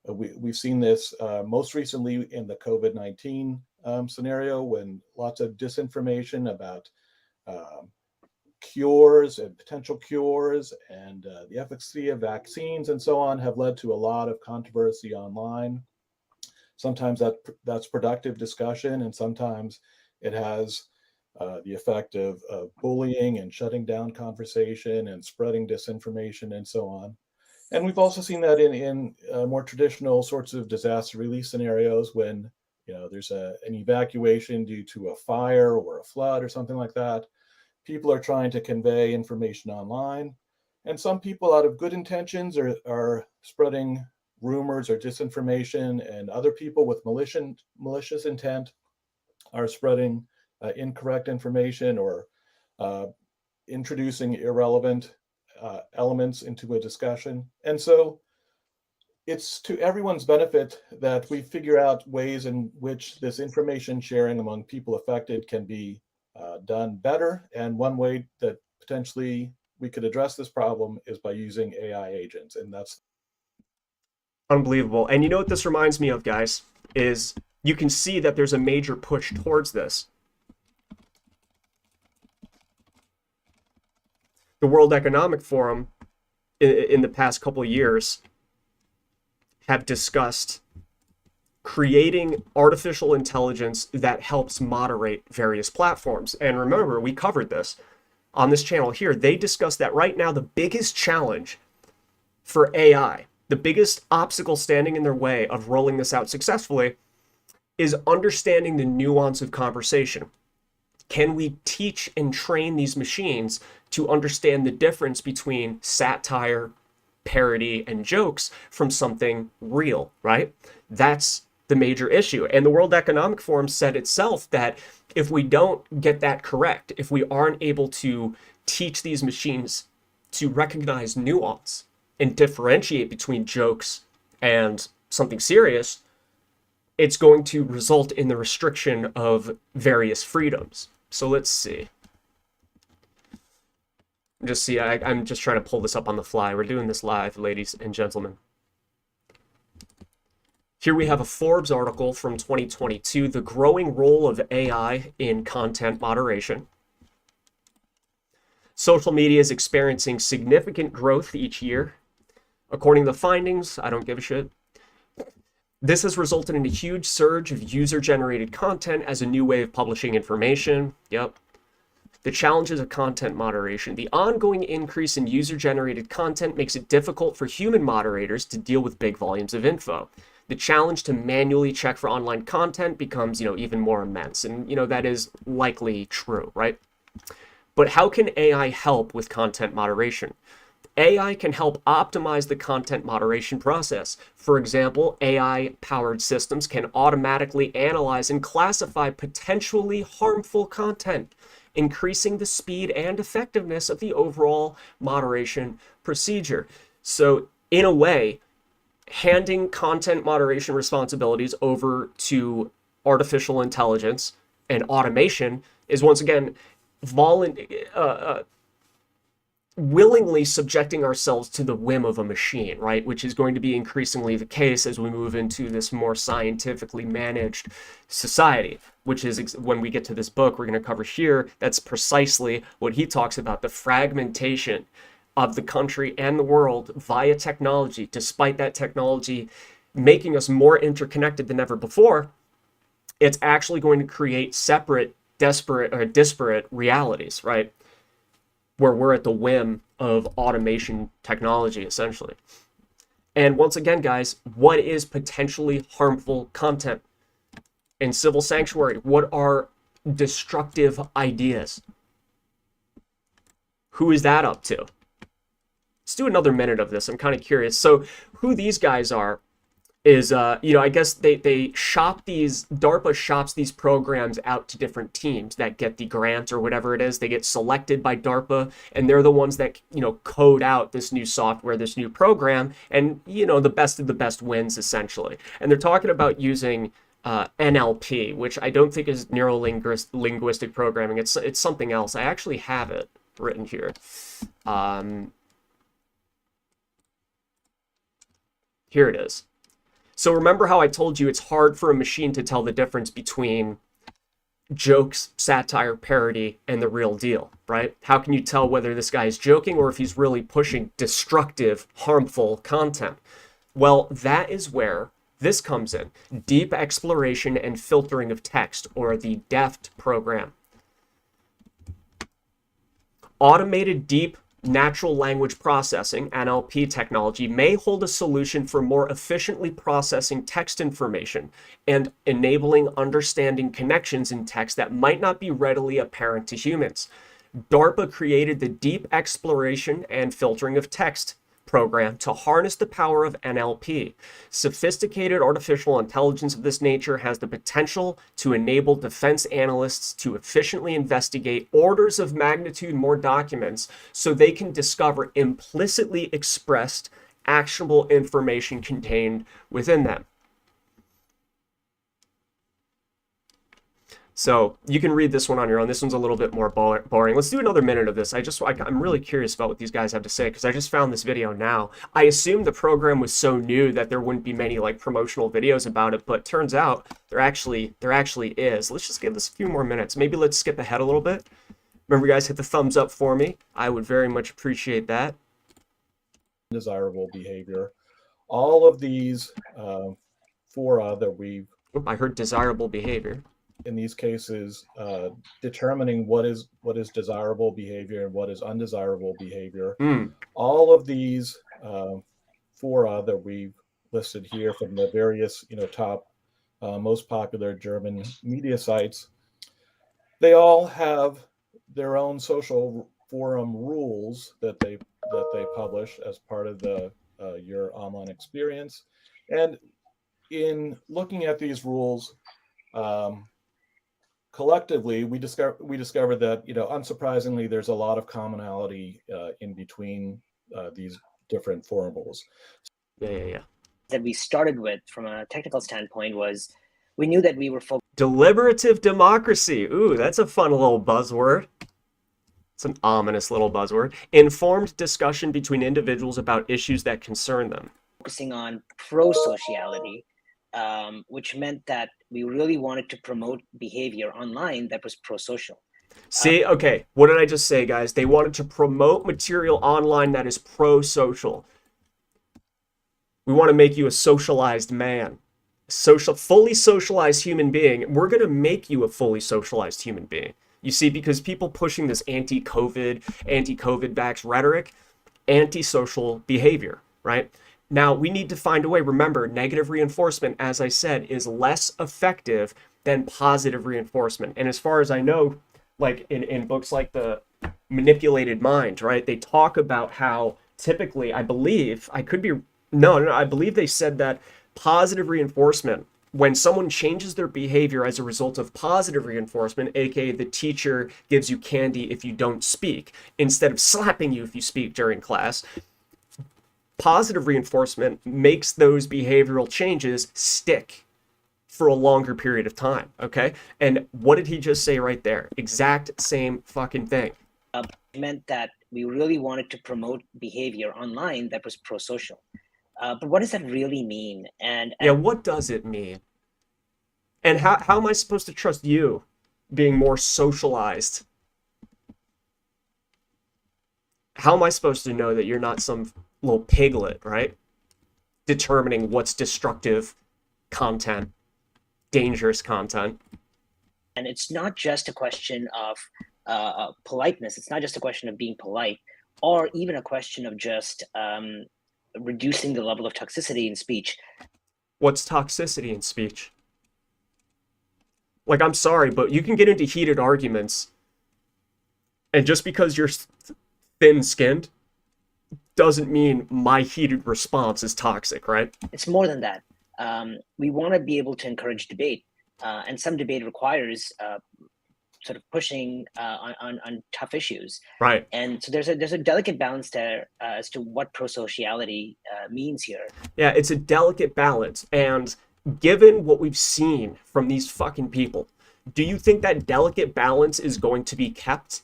we've seen this most recently in the COVID-19 scenario, when lots of disinformation about cures and potential cures and the efficacy of vaccines and so on have led to a lot of controversy online. Sometimes that's productive discussion, and sometimes it has the effect of bullying and shutting down conversation and spreading disinformation and so on. And we've also seen that in more traditional sorts of disaster relief scenarios, when there's an evacuation due to a fire or a flood or something like that. People are trying to convey information online, and some people, out of good intentions, are spreading rumors or disinformation, and other people with malicious intent are spreading incorrect information or introducing irrelevant elements into a discussion. And so it's to everyone's benefit that we figure out ways in which this information sharing among people affected can be done better. And one way that potentially we could address this problem is by using AI agents. And that's Unbelievable. And you know what this reminds me of, guys, is you can see that there's a major push towards this. The World Economic Forum in the past couple of years have discussed creating artificial intelligence that helps moderate various platforms. And remember, we covered this on this channel here. They discussed that right now the biggest challenge for AI, the biggest obstacle standing in their way of rolling this out successfully, is understanding the nuance of conversation. Can we teach and train these machines to understand the difference between satire, parody, and jokes from something real, right? That's the major issue. And the World Economic Forum said itself that if we don't get that correct, if we aren't able to teach these machines to recognize nuance and differentiate between jokes and something serious, it's going to result in the restriction of various freedoms. So let's see. I'm just trying to pull this up on the fly. We're doing this live, ladies and gentlemen. Here we have a Forbes article from 2022, The Growing Role of AI in Content Moderation. Social media is experiencing significant growth each year. According to the findings, I don't give a shit. This has resulted in a huge surge of user-generated content as a new way of publishing information. Yep. The challenges of content moderation. The ongoing increase in user-generated content makes it difficult for human moderators to deal with big volumes of info. The challenge to manually check for online content becomes, even more immense. And, that is likely true, right? But how can AI help with content moderation? AI can help optimize the content moderation process. For example, AI-powered systems can automatically analyze and classify potentially harmful content, increasing the speed and effectiveness of the overall moderation procedure. So, in a way, handing content moderation responsibilities over to artificial intelligence and automation is once again willingly subjecting ourselves to the whim of a machine, right? Which is going to be increasingly the case as we move into this more scientifically managed society, which is when we get to this book we're going to cover here, that's precisely what he talks about, the fragmentation of the country and the world via technology. Despite that technology making us more interconnected than ever before, it's actually going to create separate, disparate realities, right? Where we're at the whim of automation technology, essentially. And once again, guys, what is potentially harmful content? In Civil Sanctuary, what are destructive ideas? Who is that up to? Let's do another minute of this. I'm kind of curious. So who these guys are is, I guess they shop these, DARPA shops these programs out to different teams that get the grant or whatever it is. They get selected by DARPA, and they're the ones that, code out this new software, this new program, and, the best of the best wins, essentially. And they're talking about using NLP, which I don't think is neuro-linguistic programming. It's something else. I actually have it written here. Here it is. So remember how I told you it's hard for a machine to tell the difference between jokes, satire, parody, and the real deal, right? How can you tell whether this guy is joking or if he's really pushing destructive, harmful content? Well, that is where this comes in. Deep exploration and filtering of text, or the DEFT program. Automated deep natural language processing, NLP technology, may hold a solution for more efficiently processing text information and enabling understanding connections in text that might not be readily apparent to humans. DARPA created the Deep Exploration and Filtering of Text program to harness the power of NLP. Sophisticated artificial intelligence of this nature has the potential to enable defense analysts to efficiently investigate orders of magnitude more documents so they can discover implicitly expressed actionable information contained within them. So you can read this one on your own. This one's a little bit more boring. Let's do another minute of this. I'm really curious about what these guys have to say because I just found this video now. I assumed the program was so new that there wouldn't be many like promotional videos about it, but turns out there actually is. Let's just give this a few more minutes. Maybe let's skip ahead a little bit. Remember, guys, hit the thumbs up for me. I would very much appreciate that. Desirable behavior. All of these fora that we've... I heard desirable behavior. In these cases, determining what is desirable behavior and what is undesirable behavior. All of these fora that we've listed here from the various top most popular German media sites, they all have their own social forum rules that they publish as part of the your online experience. And in looking at these rules, collectively, we discovered that, unsurprisingly, there's a lot of commonality in between these different forum rules. Yeah. That we started with from a technical standpoint was we knew that we were focused. Deliberative democracy. Ooh, that's a fun little buzzword. It's an ominous little buzzword. Informed discussion between individuals about issues that concern them. Focusing on pro-sociality, which meant that we really wanted to promote behavior online that was pro-social. See, okay, what did I just say, guys? They wanted to promote material online that is pro-social. We want to make you a socialized man, fully socialized human being. We're going to make you a fully socialized human being. You see, because people pushing this anti-COVID vax rhetoric, antisocial behavior, right? Now, we need to find a way. Remember, negative reinforcement, as I said, is less effective than positive reinforcement. And as far as I know, like in books like The Manipulated Mind, right, they talk about how typically, I believe they said that positive reinforcement, when someone changes their behavior as a result of positive reinforcement, aka the teacher gives you candy if you don't speak, instead of slapping you if you speak during class, positive reinforcement makes those behavioral changes stick for a longer period of time, okay? And what did he just say right there? Exact same fucking thing. Meant that we really wanted to promote behavior online that was pro-social. But what does that really mean? And what does it mean? And how am I supposed to trust you being more socialized? How am I supposed to know that you're not some little piglet, right? Determining what's destructive content, dangerous content. And it's not just a question of politeness. It's not just a question of being polite, or even a question of just reducing the level of toxicity in speech. What's toxicity in speech? Like, I'm sorry, but you can get into heated arguments, and just because you're thin-skinned doesn't mean my heated response is toxic, right? It's more than that. We want to be able to encourage debate, and some debate requires sort of pushing on tough issues. Right. And so there's a delicate balance there as to what pro-sociality means here. Yeah, it's a delicate balance. And given what we've seen from these fucking people, do you think that delicate balance is going to be kept?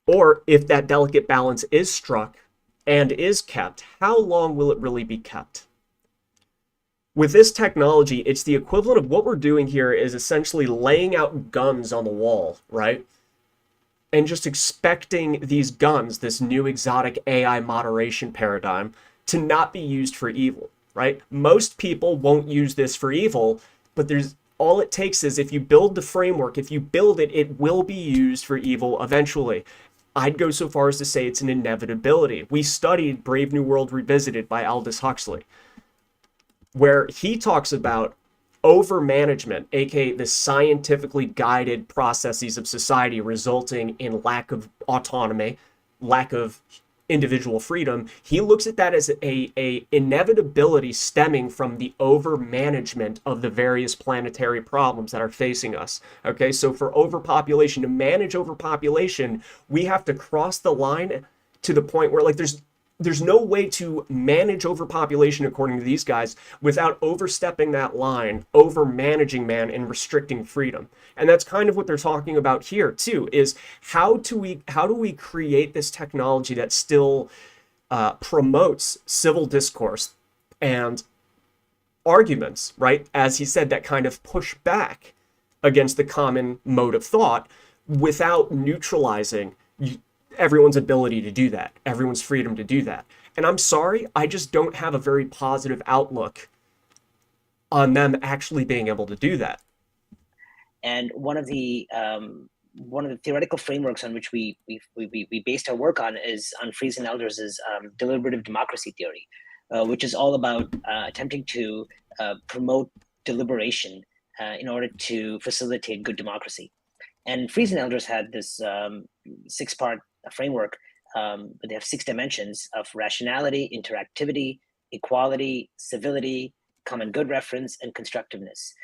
Or if that delicate balance is struck and is kept, how long will it really be kept? With this technology, it's the equivalent of what we're doing here is essentially laying out guns on the wall, right? And just expecting these guns, this new exotic AI moderation paradigm, to not be used for evil, right? Most people won't use this for evil, but all it takes is if you build the framework, if you build it, it will be used for evil eventually. I'd go so far as to say it's an inevitability. We studied Brave New World Revisited by Aldous Huxley, where he talks about overmanagement, aka the scientifically guided processes of society resulting in lack of autonomy, lack of individual freedom. He looks at that as a inevitability stemming from the over management of the various planetary problems that are facing us. Okay, so for overpopulation, to manage overpopulation, we have to cross the line to the point where like there's no way to manage overpopulation, according to these guys, without overstepping that line, over managing man and restricting freedom. And that's kind of what they're talking about here too, is how do we create this technology that still promotes civil discourse and arguments, right? As he said, that kind of push back against the common mode of thought without neutralizing everyone's ability to do that, everyone's freedom to do that. And I'm sorry, I just don't have a very positive outlook on them actually being able to do that. And one of the theoretical frameworks on which we based our work on is on Friesen Elders' deliberative democracy theory, which is all about attempting to promote deliberation in order to facilitate good democracy. And Friesen Elders had this 6-part framework, but they have 6 dimensions of rationality, interactivity, equality, civility, common good reference, and constructiveness.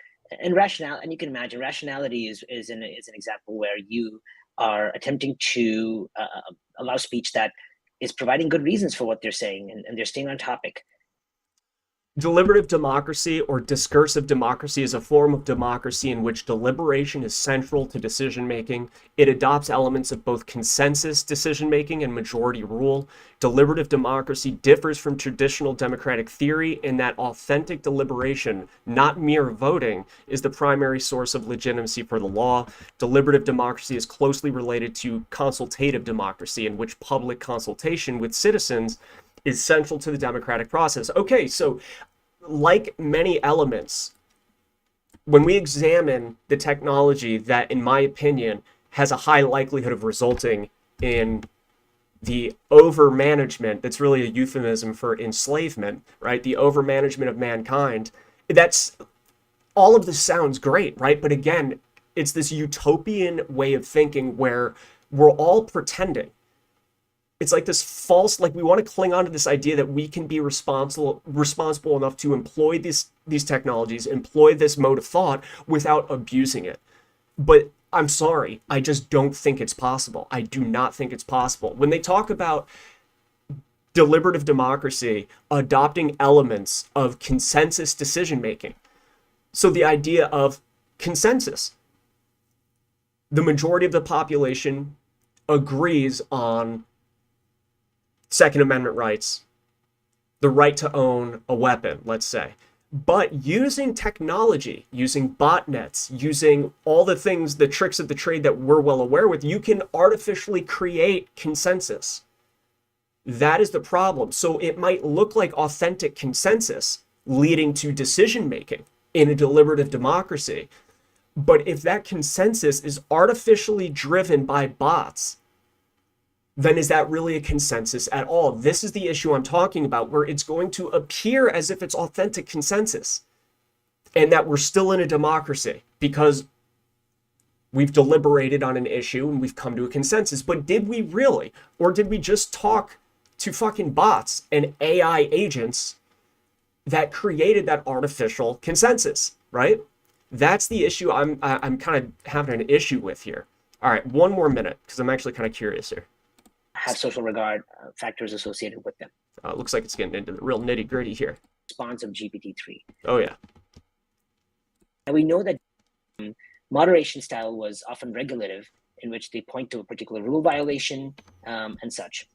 And you can imagine rationality is an example where you are attempting to allow speech that is providing good reasons for what they're saying, and they're staying on topic. Deliberative democracy or discursive democracy is a form of democracy in which deliberation is central to decision-making. It adopts elements of both consensus decision-making and majority rule. Deliberative democracy differs from traditional democratic theory in that authentic deliberation, not mere voting, is the primary source of legitimacy for the law. Deliberative democracy is closely related to consultative democracy, in which public consultation with citizens is central to the democratic process. Okay, so like many elements, when we examine the technology that, in my opinion, has a high likelihood of resulting in the over-management, that's really a euphemism for enslavement, right? The over-management of mankind, that's, all of this sounds great, right? But again, it's this utopian way of thinking where we're all pretending. It's like this false, like we want to cling on to this idea that we can be responsible enough to employ these technologies, employ this mode of thought without abusing it. But I'm sorry, I just don't think it's possible. I do not think it's possible. When they talk about deliberative democracy adopting elements of consensus decision-making, so the idea of consensus, the majority of the population agrees on Second Amendment rights, the right to own a weapon, let's say. But using technology, using botnets, using all the things, the tricks of the trade that we're well aware with, you can artificially create consensus. That is the problem. So it might look like authentic consensus leading to decision-making in a deliberative democracy. But if that consensus is artificially driven by bots, then is that really a consensus at all? This is the issue I'm talking about, where it's going to appear as if it's authentic consensus and that we're still in a democracy because we've deliberated on an issue and we've come to a consensus. But did we really? Or did we just talk to fucking bots and AI agents that created that artificial consensus, right? That's the issue I'm kind of having an issue with here. All right, one more minute because I'm actually kind of curious here. Have social regard factors associated with them. Looks like it's getting into the real nitty gritty here. Response of GPT-3. Oh yeah. And we know that moderation style was often regulative, in which they point to a particular rule violation and such.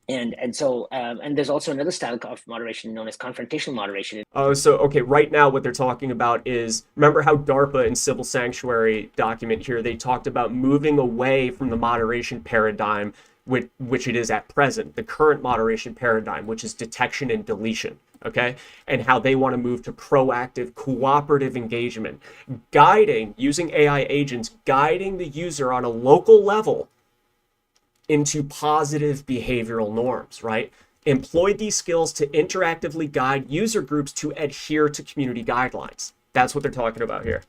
And there's also another style of moderation known as confrontational moderation. Oh, so okay, right now what they're talking about is, remember how DARPA in Civil Sanctuary document here, they talked about moving away from the moderation paradigm which it is at present, the current moderation paradigm, which is detection and deletion, okay? And how they want to move to proactive, cooperative engagement, using AI agents, guiding the user on a local level into positive behavioral norms, right? Employ these skills to interactively guide user groups to adhere to community guidelines. That's what they're talking about here.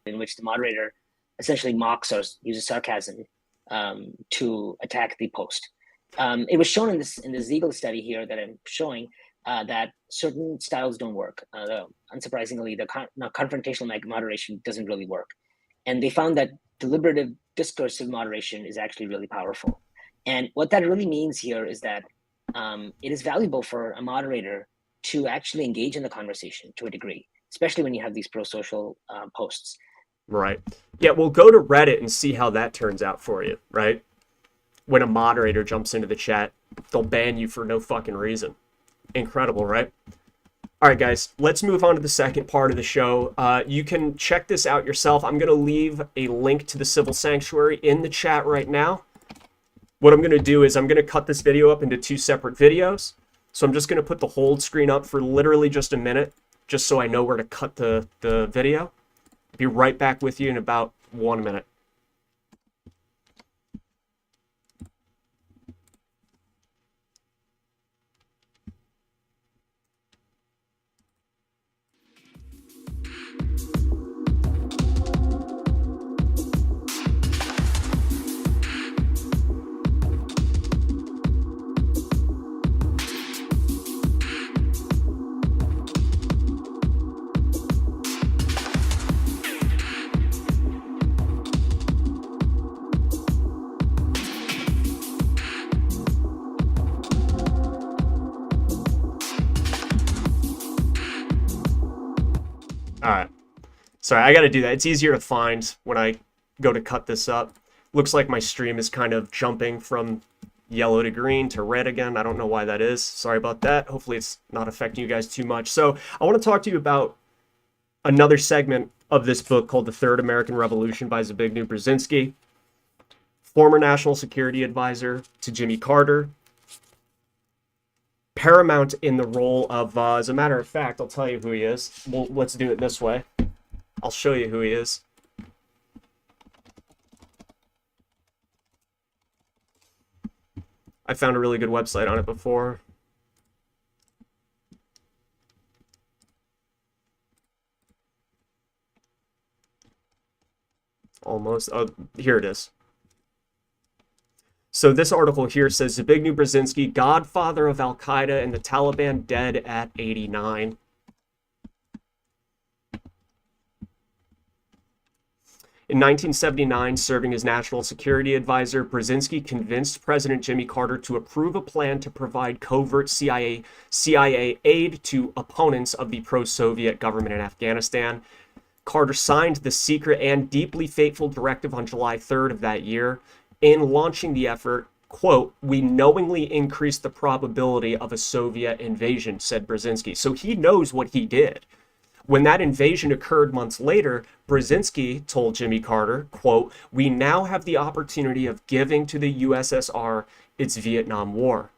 In which the moderator essentially mocks or uses sarcasm to attack the post. It was shown in the Ziegler study here that I'm showing that certain styles don't work. Unsurprisingly, the confrontational moderation doesn't really work. And they found that deliberative discursive moderation is actually really powerful. And what that really means here is that it is valuable for a moderator to actually engage in the conversation to a degree, especially when you have these pro-social posts. Right. Yeah, well, go to Reddit and see how that turns out for you, right? When a moderator jumps into the chat, they'll ban you for no fucking reason. Incredible, right? All right, guys, let's move on to the second part of the show. You can check this out yourself. I'm going to leave a link to the Civil Sanctuary in the chat right now. What I'm going to do is I'm going to cut this video up into 2 separate videos. So I'm just going to put the hold screen up for literally just a minute, just so I know where to cut the video. Be right back with you in about 1 minute. All right. Sorry, I got to do that. It's easier to find when I go to cut this up. Looks like my stream is kind of jumping from yellow to green to red again. I don't know why that is. Sorry about that. Hopefully it's not affecting you guys too much. So I want to talk to you about another segment of this book called The Third American Revolution by Zbigniew Brzezinski, former national security advisor to Jimmy Carter, paramount in the role of, as a matter of fact, I'll tell you who he is. Well, let's do it this way. I'll show you who he is. I found a really good website on it before. Almost. Oh, here it is. So this article here says Zbigniew Brzezinski, godfather of Al-Qaeda and the Taliban, dead at 89. In 1979, serving as national security advisor, Brzezinski convinced President Jimmy Carter to approve a plan to provide covert CIA aid to opponents of the pro-Soviet government in Afghanistan. Carter signed the secret and deeply fateful directive on July 3rd of that year. In launching the effort, quote, "We knowingly increased the probability of a Soviet invasion," said Brzezinski. So he knows what he did. When that invasion occurred months later, Brzezinski told Jimmy Carter, quote, "We now have the opportunity of giving to the USSR its Vietnam War."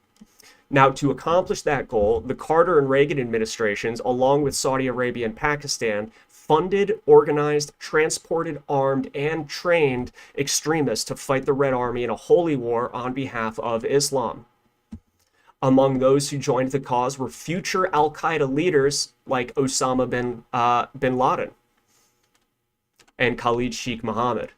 Now, to accomplish that goal, the Carter and Reagan administrations, along with Saudi Arabia and Pakistan, funded, organized, transported, armed, and trained extremists to fight the Red Army in a holy war on behalf of Islam. Among those who joined the cause were future Al-Qaeda leaders like Osama bin Laden and Khalid Sheikh Mohammed.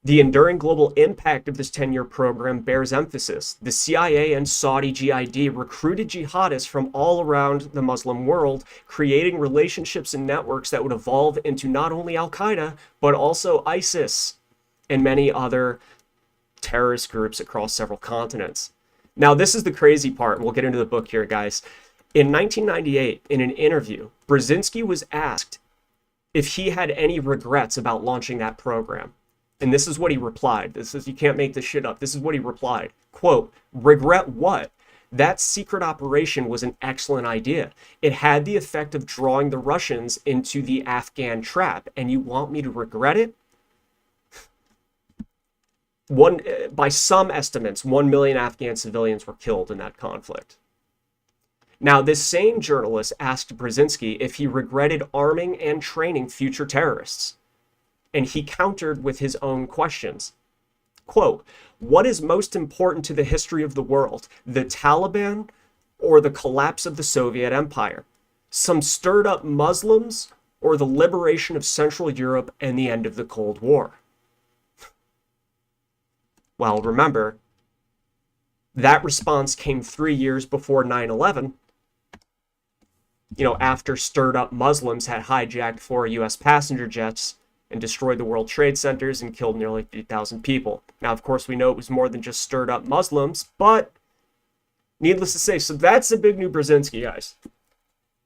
The enduring global impact of this 10-year program bears emphasis. The CIA and Saudi GID recruited jihadists from all around the Muslim world, creating relationships and networks that would evolve into not only Al-Qaeda, but also ISIS and many other terrorist groups across several continents. Now, this is the crazy part, and we'll get into the book here, guys. In 1998, in an interview, Brzezinski was asked if he had any regrets about launching that program. And this is what he replied. This is, you can't make this shit up. This is what he replied. Quote, "Regret what? That secret operation was an excellent idea. It had the effect of drawing the Russians into the Afghan trap. And you want me to regret it?" By some estimates, 1 million Afghan civilians were killed in that conflict. Now, this same journalist asked Brzezinski if he regretted arming and training future terrorists. And he countered with his own questions. Quote, "What is most important to the history of the world, the Taliban or the collapse of the Soviet Empire? Some stirred up Muslims or the liberation of Central Europe and the end of the Cold War?" Well, remember, That response came 3 years before 9/11, after stirred up Muslims had hijacked 4 US passenger jets and destroyed the World Trade Centers and killed nearly 50,000 people. Now, of course, we know it was more than just stirred up Muslims, but needless to say, so that's Zbigniew Brzezinski, guys.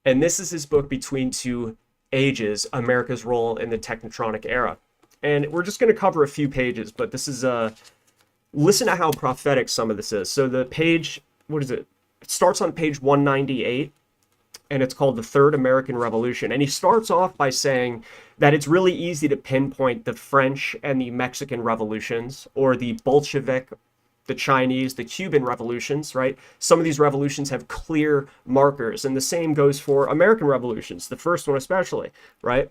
And this is his book, Between Two Ages, America's Role in the Technotronic Era. And we're just going to cover a few pages, but this is, listen to how prophetic some of this is. So the page, what is it? It starts on page 198, and it's called The Third American Revolution. And he starts off by saying that it's really easy to pinpoint the French and the Mexican revolutions, or the Bolshevik, the Chinese, the Cuban revolutions, right? Some of these revolutions have clear markers, and the same goes for American revolutions, the first one especially, right?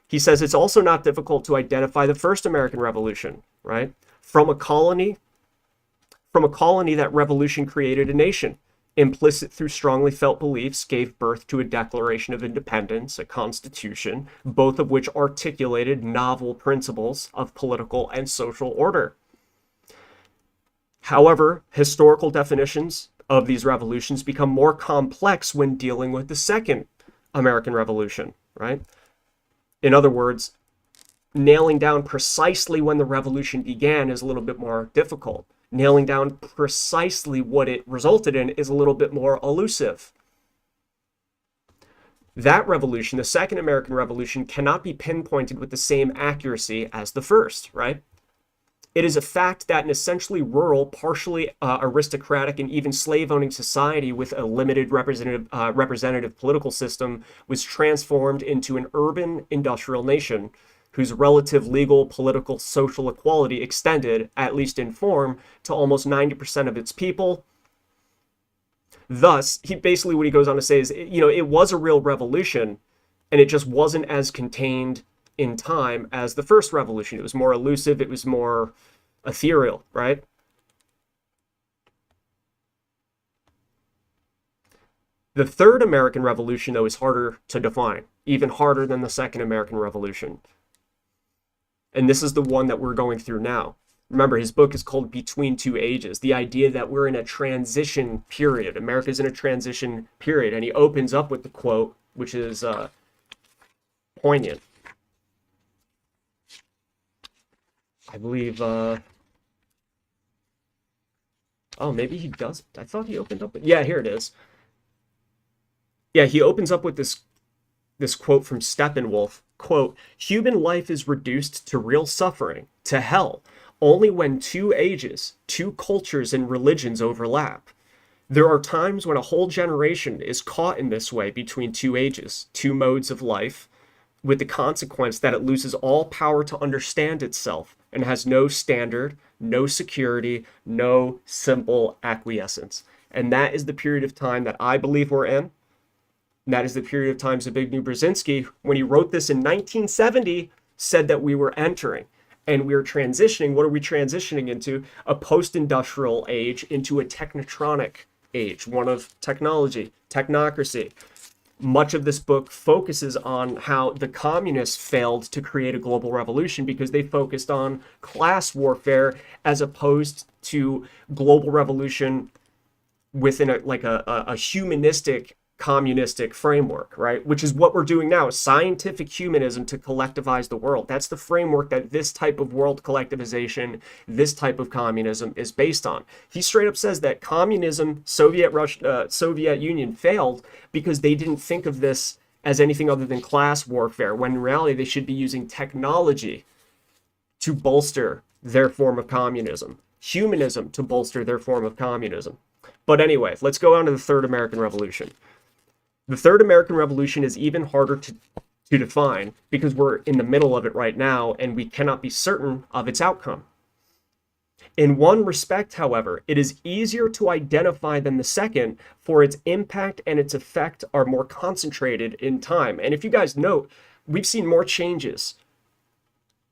He says it's also not difficult to identify the first American Revolution, right? From a colony, that revolution created a nation. Implicit through strongly felt beliefs, gave birth to a Declaration of Independence, a constitution, both of which articulated novel principles of political and social order. However, historical definitions of these revolutions become more complex when dealing with the Second American Revolution, right? In other words, nailing down precisely when the revolution began is a little bit more difficult. Nailing down precisely what it resulted in is a little bit more elusive. That revolution, the Second American Revolution, cannot be pinpointed with the same accuracy as the first, right? It is a fact that an essentially rural, partially aristocratic, and even slave-owning society with a limited representative political system was transformed into an urban industrial nation whose relative legal, political, social equality extended, at least in form, to almost 90% of its people. Thus, what he goes on to say is, it was a real revolution, and it just wasn't as contained in time as the first revolution. It was more elusive, it was more ethereal, right? The Third American Revolution, though, is harder to define, even harder than the Second American Revolution. And this is the one that we're going through now. Remember, his book is called Between Two Ages, the idea that we're in a transition period. America's in a transition period. And he opens up with the quote, which is poignant. I believe, oh, maybe he does. I thought he opened up with, yeah, here it is. Yeah, he opens up with this quote from Steppenwolf, quote, "Human life is reduced to real suffering, to hell, only when two ages, two cultures and religions overlap. There are times when a whole generation is caught in this way between two ages, two modes of life, with the consequence that it loses all power to understand itself and has no standard, no security, no simple acquiescence." And that is the period of time that I believe we're in. And that is the period of time Zbigniew Brzezinski, when he wrote this in 1970, said that we were entering. And we are transitioning. What are we transitioning into? A post-industrial age into a technotronic age, one of technology, technocracy. Much of this book focuses on how the communists failed to create a global revolution because they focused on class warfare as opposed to global revolution within a humanistic communistic framework, right? Which is what we're doing now, scientific humanism to collectivize the world. That's the framework that this type of world collectivization, this type of communism is based on. He straight up says that communism, Soviet Union failed because they didn't think of this as anything other than class warfare, when in reality they should be using technology to bolster their form of communism, humanism to bolster their form of communism. But anyway, let's go on to the Third American Revolution. The Third American Revolution is even harder to define because we're in the middle of it right now and we cannot be certain of its outcome. In one respect, however, it is easier to identify than the second, for its impact and its effect are more concentrated in time. And if you guys note, we've seen more changes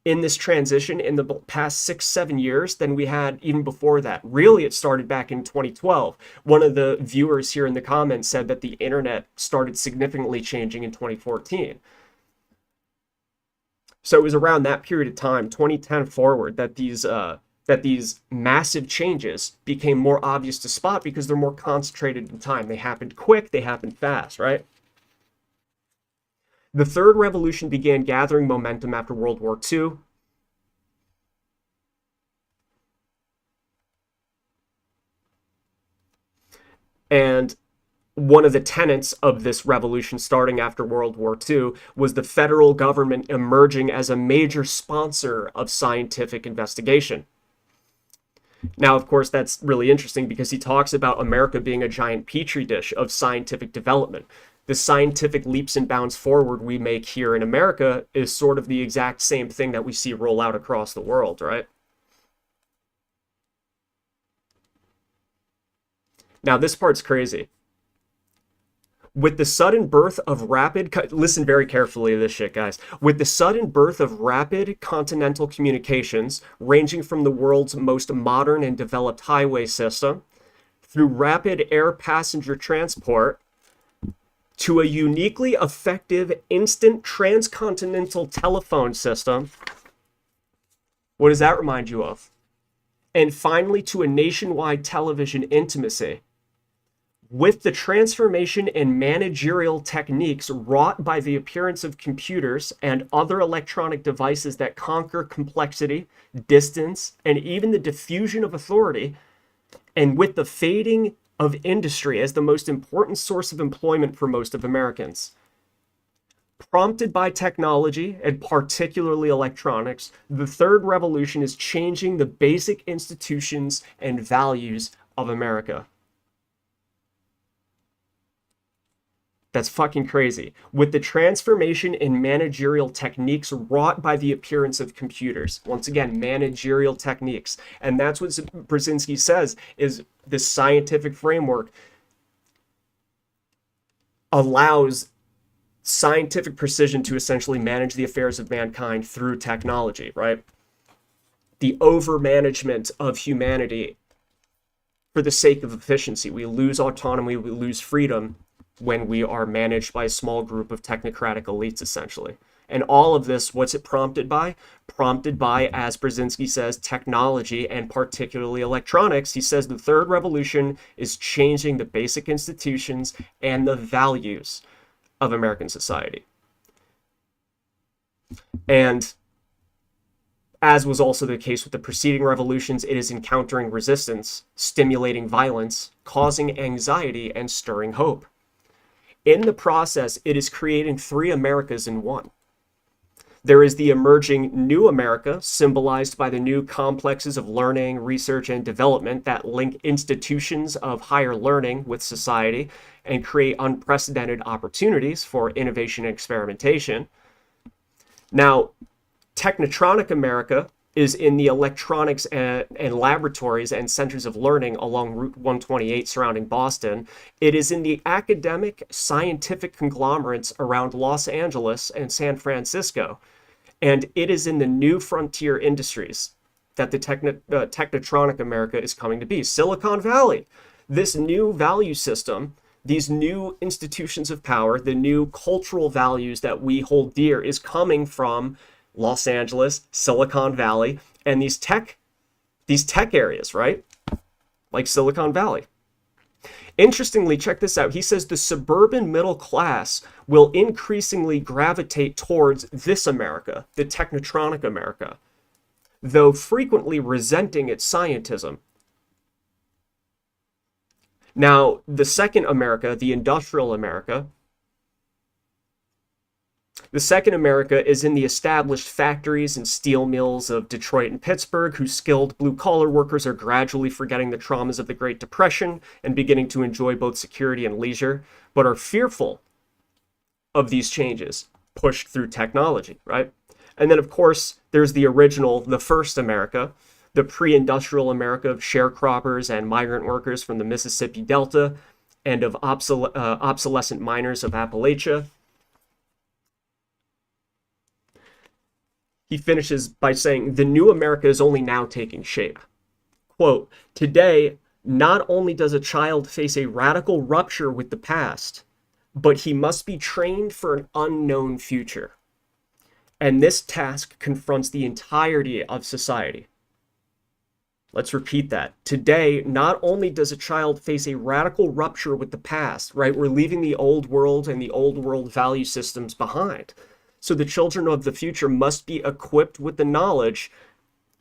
in this transition in the past 6-7 years than we had even before that. Really, it started back in 2012. One of the viewers here in the comments said that the internet started significantly changing in 2014. So it was around that period of time, 2010 forward, that these that these massive changes became more obvious to spot because they're more concentrated in time. They happened quick, they happened fast, right? The third revolution began gathering momentum after World War II. And one of the tenets of this revolution starting after World War II was the federal government emerging as a major sponsor of scientific investigation. Now, of course, that's really interesting because he talks about America being a giant petri dish of scientific development. The scientific leaps and bounds forward we make here in America is sort of the exact same thing that we see roll out across the world, right? Now, this part's crazy. With the sudden birth of listen very carefully to this shit, guys. With the sudden birth of rapid continental communications, ranging from the world's most modern and developed highway system, through rapid air passenger transport, to a uniquely effective instant transcontinental telephone system. What does that remind you of? And finally, to a nationwide television intimacy. With the transformation in managerial techniques wrought by the appearance of computers and other electronic devices that conquer complexity, distance, and even the diffusion of authority, and with the fading of industry as the most important source of employment for most of Americans. Prompted by technology, and particularly electronics, the third revolution is changing the basic institutions and values of America. That's fucking crazy. With the transformation in managerial techniques wrought by the appearance of computers. Once again, managerial techniques. And that's what Brzezinski says is this scientific framework allows scientific precision to essentially manage the affairs of mankind through technology, right? The overmanagement of humanity for the sake of efficiency. We lose autonomy, we lose freedom when we are managed by a small group of technocratic elites, essentially. And all of this, what's it prompted by? Prompted by, as Brzezinski says, technology and particularly electronics. He says the third revolution is changing the basic institutions and the values of American society. And as was also the case with the preceding revolutions, it is encountering resistance, stimulating violence, causing anxiety, and stirring hope. In the process, it is creating three Americas in one. There is the emerging new America, symbolized by the new complexes of learning, research, and development that link institutions of higher learning with society and create unprecedented opportunities for innovation and experimentation. Now, Technotronic America is in the electronics and laboratories and centers of learning along Route 128 surrounding Boston. It is in the academic, scientific conglomerates around Los Angeles and San Francisco. And it is in the new frontier industries that the Technotronic America is coming to be. Silicon Valley, this new value system, these new institutions of power, the new cultural values that we hold dear is coming from Los Angeles, Silicon Valley, and these tech areas, right? Like Silicon Valley. Interestingly, check this out. He says the suburban middle class will increasingly gravitate towards this America, the Technotronic America, though frequently resenting its scientism. Now, the second America, the industrial America, the second America is in the established factories and steel mills of Detroit and Pittsburgh, whose skilled blue-collar workers are gradually forgetting the traumas of the Great Depression and beginning to enjoy both security and leisure, but are fearful of these changes pushed through technology, right? And then, of course, there's the original, the first America, the pre-industrial America of sharecroppers and migrant workers from the Mississippi Delta and of obsolescent miners of Appalachia. He finishes by saying, the new America is only now taking shape. Quote, today, not only does a child face a radical rupture with the past, but he must be trained for an unknown future. And this task confronts the entirety of society. Let's repeat that. Today, not only does a child face a radical rupture with the past, right? We're leaving the old world and the old world value systems behind. So the children of the future must be equipped with the knowledge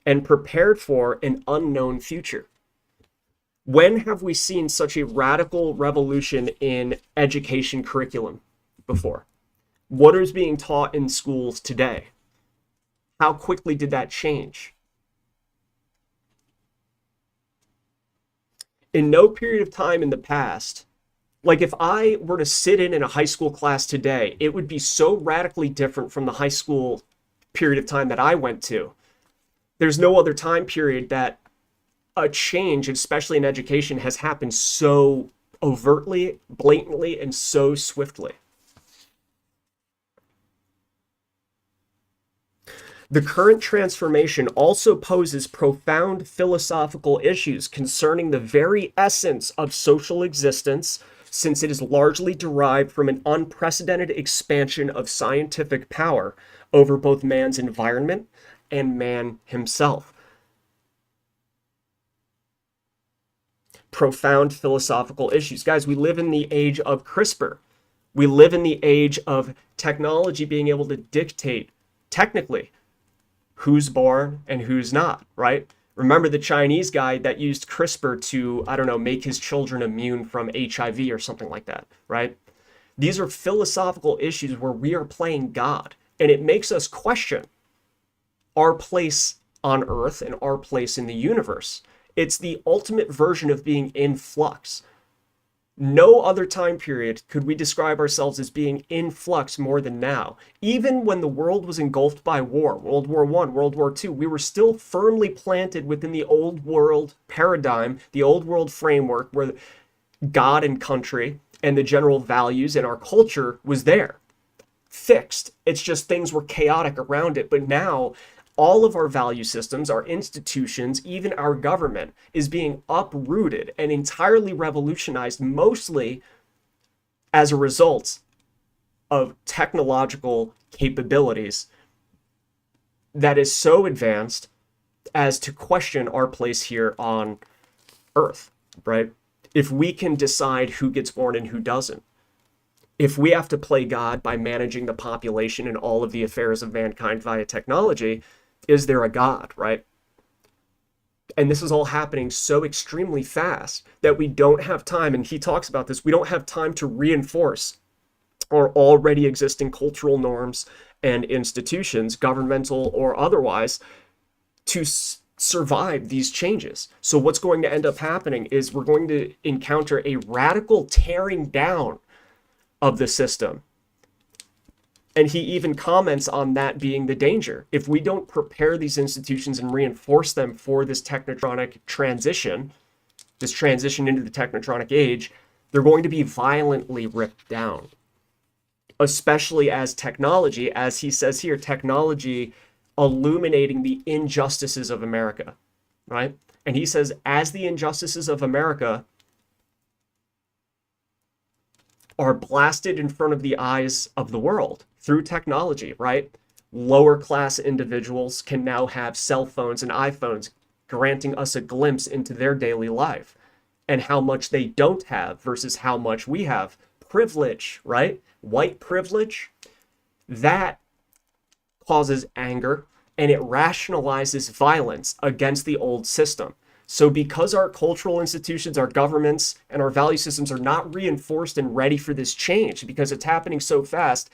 and prepared for an unknown future. When have we seen such a radical revolution in education curriculum before? What is being taught in schools today? How quickly did that change? In no period of time in the past, like if I were to sit in a high school class today, it would be so radically different from the high school period of time that I went to. There's no other time period that a change, especially in education, has happened so overtly, blatantly, and so swiftly. The current transformation also poses profound philosophical issues concerning the very essence of social existence, since it is largely derived from an unprecedented expansion of scientific power over both man's environment and man himself. Profound philosophical issues. Guys, we live in the age of CRISPR. We live in the age of technology being able to dictate, technically, who's born and who's not, right? Remember the Chinese guy that used CRISPR to, I don't know, make his children immune from HIV or something like that, right? These are philosophical issues where we are playing God, and it makes us question our place on Earth and our place in the universe. It's the ultimate version of being in flux. No other time period could we describe ourselves as being in flux more than now. Even when the world was engulfed by war, World War I, World War II, we were still firmly planted within the old world paradigm, the old world framework where God and country and the general values and our culture was there, fixed. It's just things were chaotic around it. But now all of our value systems, our institutions, even our government is being uprooted and entirely revolutionized, mostly as a result of technological capabilities that is so advanced as to question our place here on Earth, right? If we can decide who gets born and who doesn't, if we have to play God by managing the population and all of the affairs of mankind via technology, is there a God, right? And this is all happening so extremely fast that we don't have time, and he talks about this, we don't have time to reinforce our already existing cultural norms and institutions, governmental or otherwise, to survive these changes. So what's going to end up happening is we're going to encounter a radical tearing down of the system. And he even comments on that being the danger. If we don't prepare these institutions and reinforce them for this technotronic transition, this transition into the technotronic age, they're going to be violently ripped down. Especially as technology, as he says here, technology illuminating the injustices of America, right? And he says, as the injustices of America are blasted in front of the eyes of the world through technology, right? Lower class individuals can now have cell phones and iPhones, granting us a glimpse into their daily life and how much they don't have versus how much we have. Privilege, right? White privilege, that causes anger and it rationalizes violence against the old system. So because our cultural institutions, our governments, and our value systems are not reinforced and ready for this change, because it's happening so fast,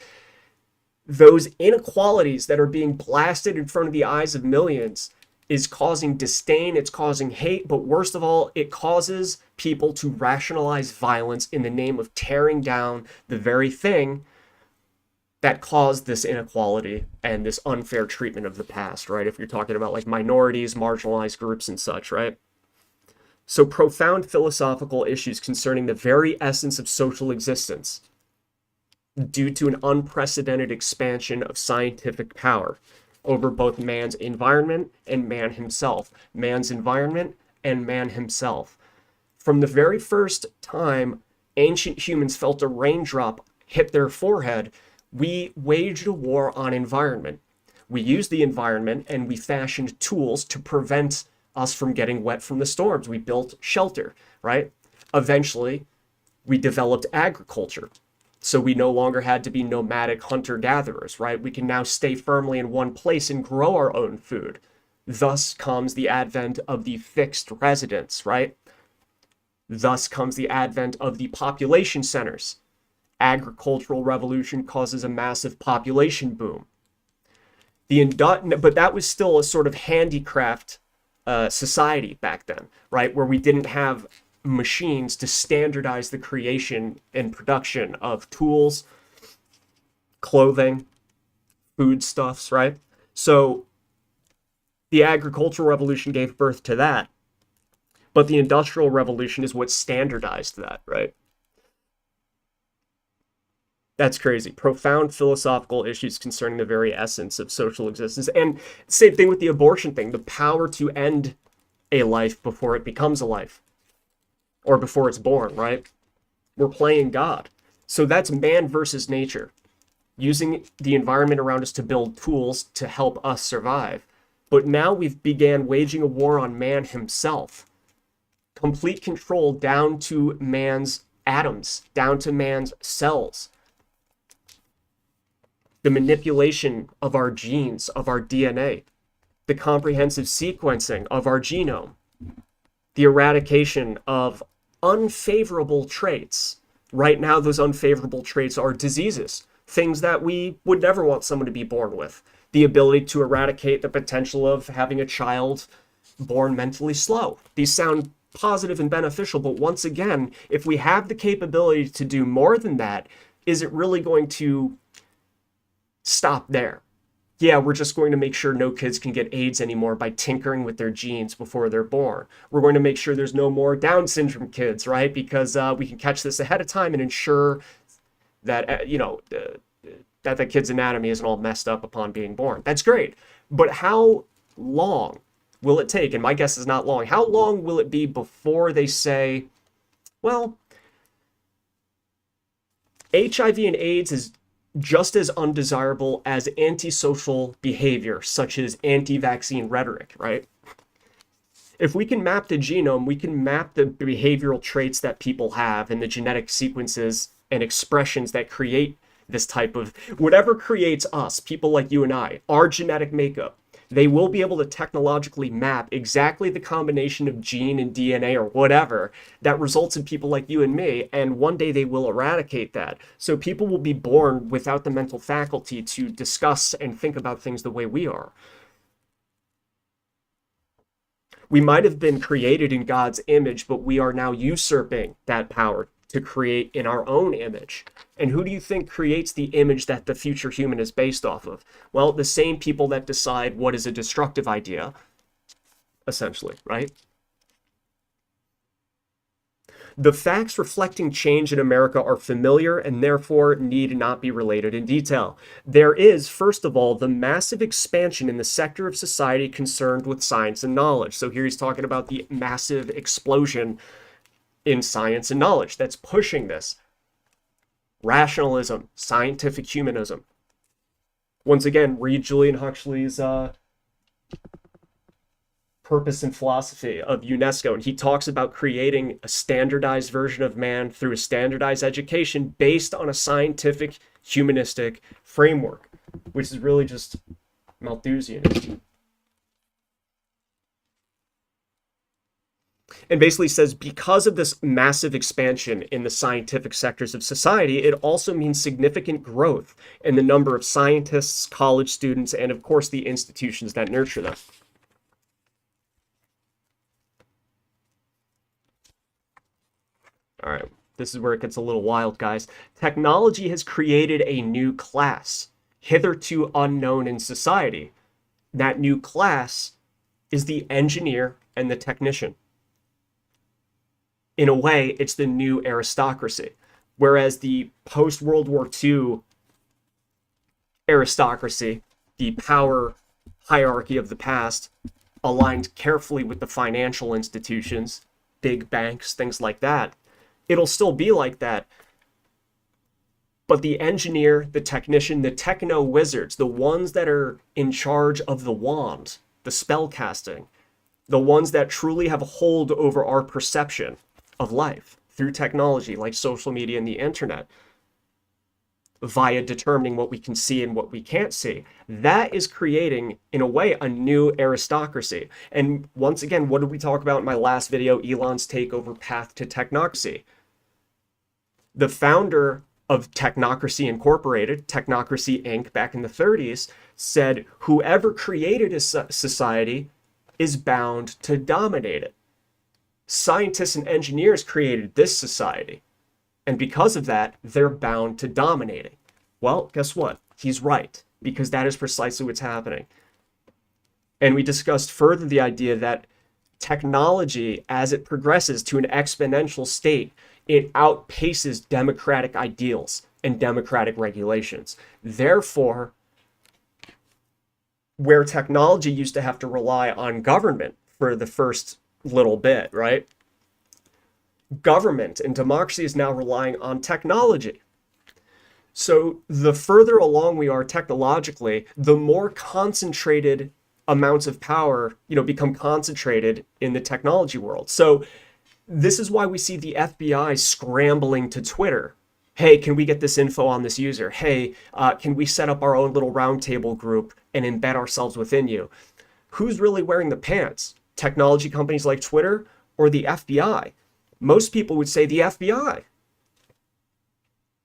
those inequalities that are being blasted in front of the eyes of millions is causing disdain, it's causing hate, but worst of all, it causes people to rationalize violence in the name of tearing down the very thing that caused this inequality and this unfair treatment of the past, right? If you're talking about like minorities, marginalized groups and such, right? So profound philosophical issues concerning the very essence of social existence due to an unprecedented expansion of scientific power over both man's environment and man himself, man's environment and man himself. From the very first time ancient humans felt a raindrop hit their forehead, we waged a war on environment. We used the environment and we fashioned tools to prevent us from getting wet from the storms. We built shelter, right? Eventually, we developed agriculture. So we no longer had to be nomadic hunter-gatherers, right? We can now stay firmly in one place and grow our own food. Thus comes the advent of the fixed residence, right? Thus comes the advent of the population centers. Agricultural revolution causes a massive population boom. But that was still a sort of handicraft society back then, right? Where we didn't have machines to standardize the creation and production of tools, clothing, foodstuffs, right? So the agricultural revolution gave birth to that, but the industrial revolution is what standardized that, right? That's crazy. Profound philosophical issues concerning the very essence of social existence. And same thing with the abortion thing, the power to end a life before it becomes a life, or before it's born, right? We're playing God. So that's man versus nature, using the environment around us to build tools to help us survive. But now we've began waging a war on man himself. Complete control down to man's atoms, down to man's cells. The manipulation of our genes, of our DNA, the comprehensive sequencing of our genome, the eradication of unfavorable traits. Right now, those unfavorable traits are diseases, things that we would never want someone to be born with. The ability to eradicate the potential of having a child born mentally slow. These sound positive and beneficial, but once again, if we have the capability to do more than that, is it really going to stop there? Yeah, we're just going to make sure no kids can get AIDS anymore by tinkering with their genes before they're born. We're going to make sure there's no more Down syndrome kids, right? Because we can catch this ahead of time and ensure that, that the kid's anatomy isn't all messed up upon being born. That's great. But how long will it take? And my guess is not long. How long will it be before they say, well, HIV and AIDS is just as undesirable as antisocial behavior, such as anti-vaccine rhetoric, right? If we can map the genome, we can map the behavioral traits that people have and the genetic sequences and expressions that create this type of, whatever creates us, people like you and I, our genetic makeup. They will be able to technologically map exactly the combination of gene and DNA or whatever that results in people like you and me, and one day they will eradicate that. So people will be born without the mental faculty to discuss and think about things the way we are. We might have been created in God's image, but we are now usurping that power to create in our own image. And who do you think creates the image that the future human is based off of? Well, the same people that decide what is a destructive idea, essentially, right? The facts reflecting change in America are familiar and therefore need not be related in detail. There is, first of all, the massive expansion in the sector of society concerned with science and knowledge. So here he's talking about the massive explosion in science and knowledge that's pushing this. Rationalism, scientific humanism. Once again, read Julian Huxley's Purpose and Philosophy of UNESCO, and he talks about creating a standardized version of man through a standardized education based on a scientific, humanistic framework, which is really just Malthusianism. And basically says because of this massive expansion in the scientific sectors of society, it also means significant growth in the number of scientists, college students, and of course the institutions that nurture them. All right, this is where it gets a little wild, guys. Technology has created a new class, hitherto unknown in society. That new class is the engineer and the technician. In a way, it's the new aristocracy. Whereas the post-World War II aristocracy, the power hierarchy of the past, aligned carefully with the financial institutions, big banks, things like that. It'll still be like that. But the engineer, the technician, the techno-wizards, the ones that are in charge of the wand, the spell casting, the ones that truly have a hold over our perception of life through technology like social media and the internet, via determining what we can see and what we can't see, that is creating, in a way, a new aristocracy. And once again, what did we talk about in my last video? Elon's takeover path to technocracy. The founder of Technocracy Incorporated, Technocracy Inc., back in the 30s, said whoever created a society is bound to dominate it. Scientists and engineers created this society, and because of that, they're bound to dominating. Well, guess what? He's right, because that is precisely what's happening. And we discussed further the idea that technology, as it progresses to an exponential state, it outpaces democratic ideals and democratic regulations. Therefore, where technology used to have to rely on government for the first little bit, right? Government and democracy is now relying on technology. So the further along we are technologically, the more concentrated amounts of power, become concentrated in the technology world. So this is why we see the FBI scrambling to Twitter. Hey, can we get this info on this user? Hey, can we set up our own little roundtable group and embed ourselves within you? Who's really wearing the pants? Technology companies like Twitter or the FBI? Most people would say the FBI.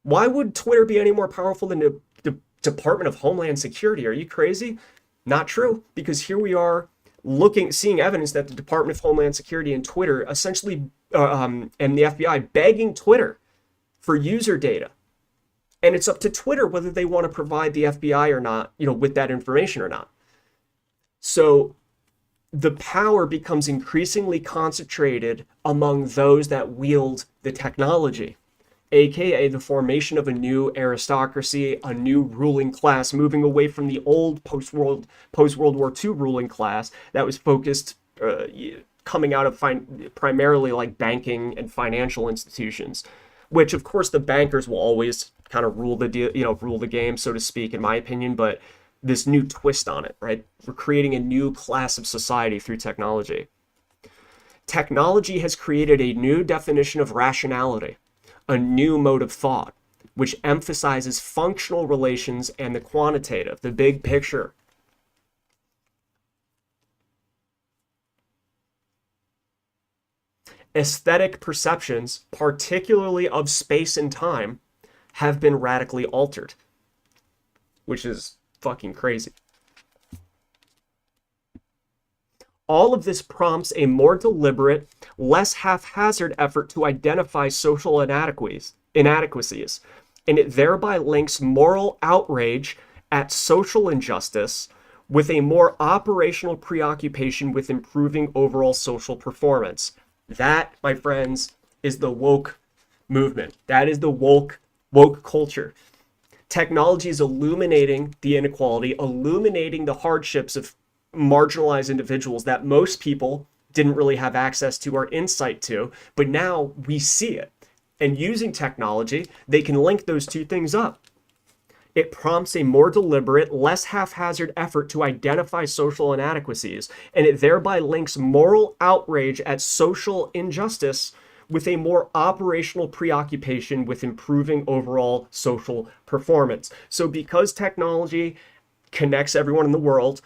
Why would Twitter be any more powerful than the Department of Homeland Security? Are you crazy? Not true, because here we are seeing evidence that the Department of Homeland Security and Twitter essentially, and the FBI begging Twitter for user data. And it's up to Twitter whether they want to provide the FBI or not, with that information or not. So the power becomes increasingly concentrated among those that wield the technology, aka the formation of a new aristocracy, a new ruling class, moving away from the old post-World War II ruling class that was focused, coming out of primarily like banking and financial institutions, which of course the bankers will always kind of rule the game, so to speak, in my opinion, but this new twist on it, right? We're creating a new class of society through technology. Technology has created a new definition of rationality, a new mode of thought, which emphasizes functional relations and the quantitative, the big picture. Aesthetic perceptions, particularly of space and time, have been radically altered, which is fucking crazy. All of this prompts a more deliberate, less haphazard effort to identify social inadequacies, and it thereby links moral outrage at social injustice with a more operational preoccupation with improving overall social performance. That, my friends, is the woke movement. That is the woke culture. Technology is illuminating the inequality, illuminating the hardships of marginalized individuals that most people didn't really have access to or insight to, but now we see it. And using technology, they can link those two things up. It prompts a more deliberate, less haphazard effort to identify social inadequacies, and it thereby links moral outrage at social injustice with a more operational preoccupation with improving overall social performance. So because technology connects everyone in the world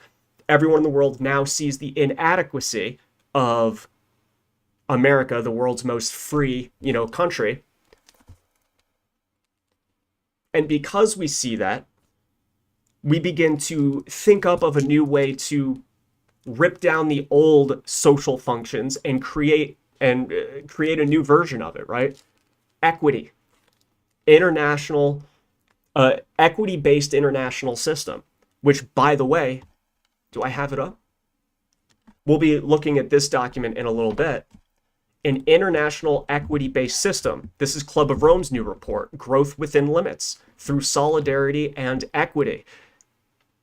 now sees the inadequacy of America, the world's most free, country. And because we see that, we begin to think up of a new way to rip down the old social functions and create a new version of it, right? Equity. Equity-based international system, which, by the way, do I have it up? We'll be looking at this document in a little bit. An international equity-based system. This is Club of Rome's new report, Growth Within Limits, through solidarity and equity.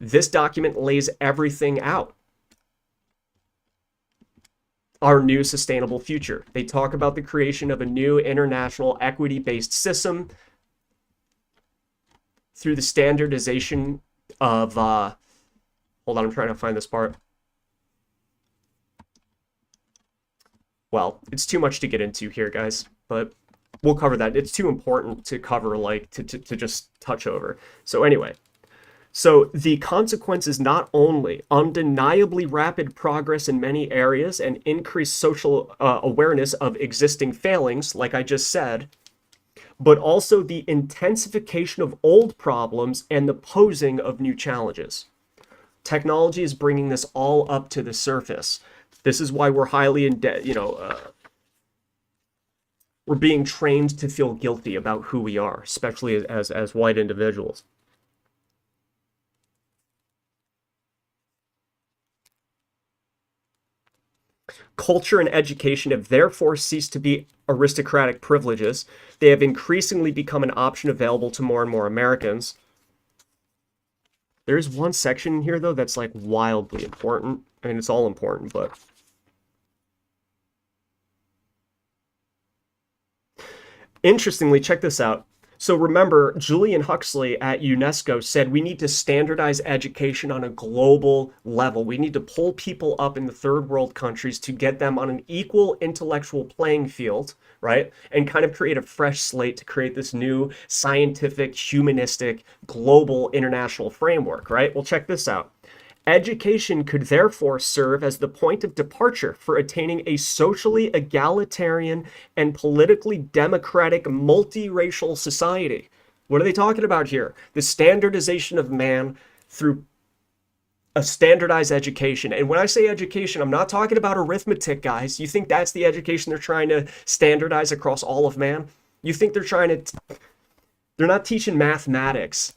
This document lays everything out. Our new sustainable future. They talk about the creation of a new international equity-based system through the standardization of, hold on, I'm trying to find this part. well, it's too much to get into here, guys, but we'll cover that. It's too important to cover, like, to just touch over. So anyway, so the consequence is not only undeniably rapid progress in many areas and increased social awareness of existing failings, like I just said, but also the intensification of old problems and the posing of new challenges. Technology is bringing this all up to the surface. This is why we're highly we're being trained to feel guilty about who we are, especially as white individuals. Culture and education have therefore ceased to be aristocratic privileges. They have increasingly become an option available to more and more Americans. There's one section in here, though, that's like wildly important. I mean, it's all important, but interestingly, check this out. So remember, Julian Huxley at UNESCO said we need to standardize education on a global level. We need to pull people up in the third world countries to get them on an equal intellectual playing field, right? And kind of create a fresh slate to create this new scientific, humanistic, global international framework, right? Well, check this out. Education could therefore serve as the point of departure for attaining a socially egalitarian and politically democratic multiracial society. What are they talking about here? The standardization of man through a standardized education. And when I say education, I'm not talking about arithmetic, guys. You think that's the education they're trying to standardize across all of man? You think they're not teaching mathematics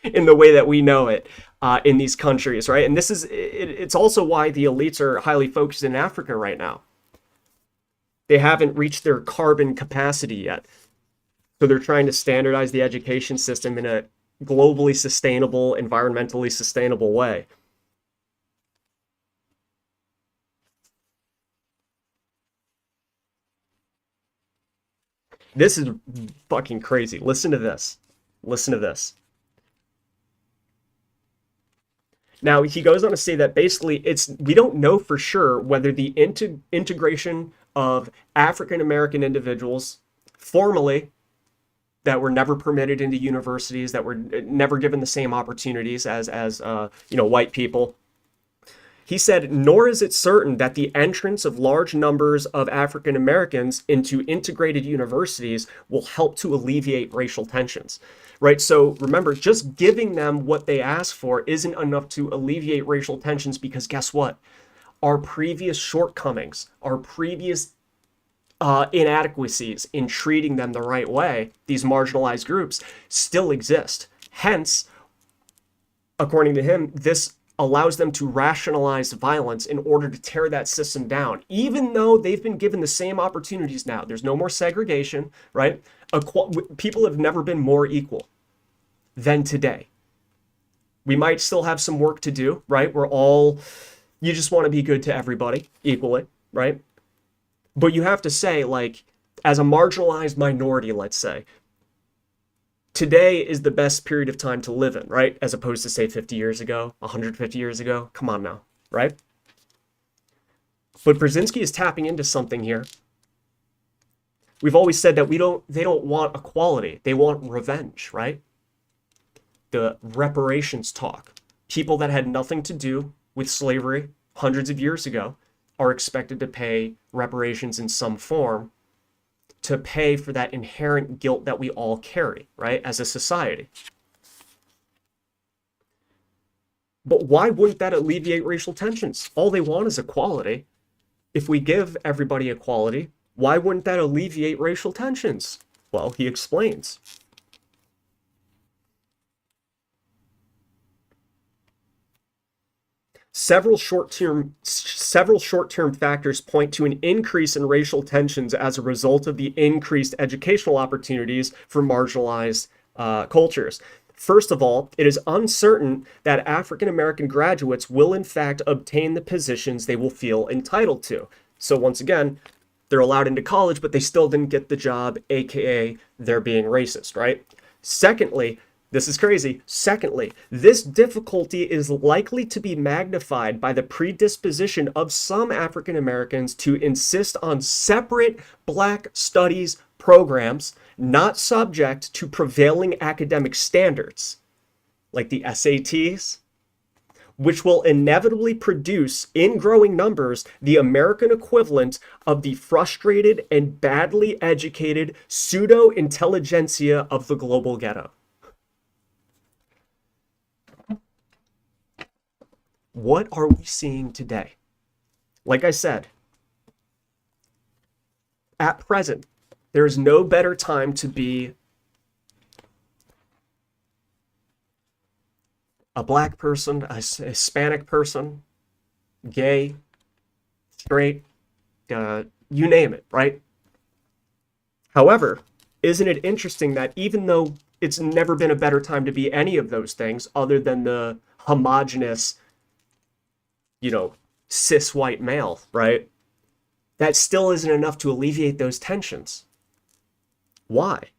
in the way that we know it in these countries, right? And it's also why the elites are highly focused in Africa right now. They haven't reached their carbon capacity yet. So they're trying to standardize the education system in a globally sustainable, environmentally sustainable way. This is fucking crazy. Listen to this. Listen to this. Now, he goes on to say that basically we don't know for sure whether the integration of African American individuals formally that were never permitted into universities, that were never given the same opportunities as white people. He said, nor is it certain that the entrance of large numbers of African Americans into integrated universities will help to alleviate racial tensions. Right? So remember, just giving them what they ask for isn't enough to alleviate racial tensions, because guess what? Our previous shortcomings, our previous inadequacies in treating them the right way, these marginalized groups, still exist. Hence, according to him, this allows them to rationalize violence in order to tear that system down, even though they've been given the same opportunities now. There's no more segregation, right? People have never been more equal than today. We might still have some work to do, right? You just want to be good to everybody equally, right? But you have to say, like, as a marginalized minority, let's say, today is the best period of time to live in, right? As opposed to, say, 50 years ago, 150 years ago. Come on now, right? But Brzezinski is tapping into something here. We've always said that they don't want equality. They want revenge, right? The reparations talk. People that had nothing to do with slavery hundreds of years ago are expected to pay reparations in some form to pay for that inherent guilt that we all carry, right, as a society. But why wouldn't that alleviate racial tensions? All they want is equality. If we give everybody equality, why wouldn't that alleviate racial tensions? Well, he explains. Several short-term factors point to an increase in racial tensions as a result of the increased educational opportunities for marginalized cultures. First of all, it is uncertain that African American graduates will in fact obtain the positions they will feel entitled to. So once again, they're allowed into college, but they still didn't get the job, aka they're being racist, right? Secondly, This is crazy. Secondly, this difficulty is likely to be magnified by the predisposition of some African Americans to insist on separate Black studies programs not subject to prevailing academic standards, like the SATs, which will inevitably produce, in growing numbers, the American equivalent of the frustrated and badly educated pseudo-intelligentsia of the global ghetto. What are we seeing today? Like I said, at present, there is no better time to be a Black person, a Hispanic person, gay, straight, you name it, right? However, isn't it interesting that even though it's never been a better time to be any of those things other than the homogenous, cis white male, right? That still isn't enough to alleviate those tensions. Why?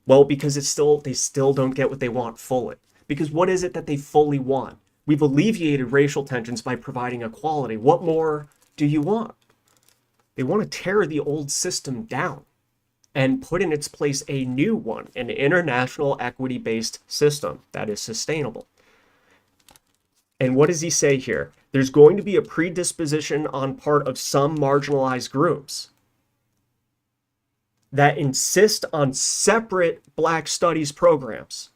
Well, because they still don't get what they want fully. Because what is it that they fully want? We've alleviated racial tensions by providing equality. What more do you want? They want to tear the old system down and put in its place a new one, an international equity-based system that is sustainable. And what does he say here? There's going to be a predisposition on part of some marginalized groups that insist on separate Black studies programs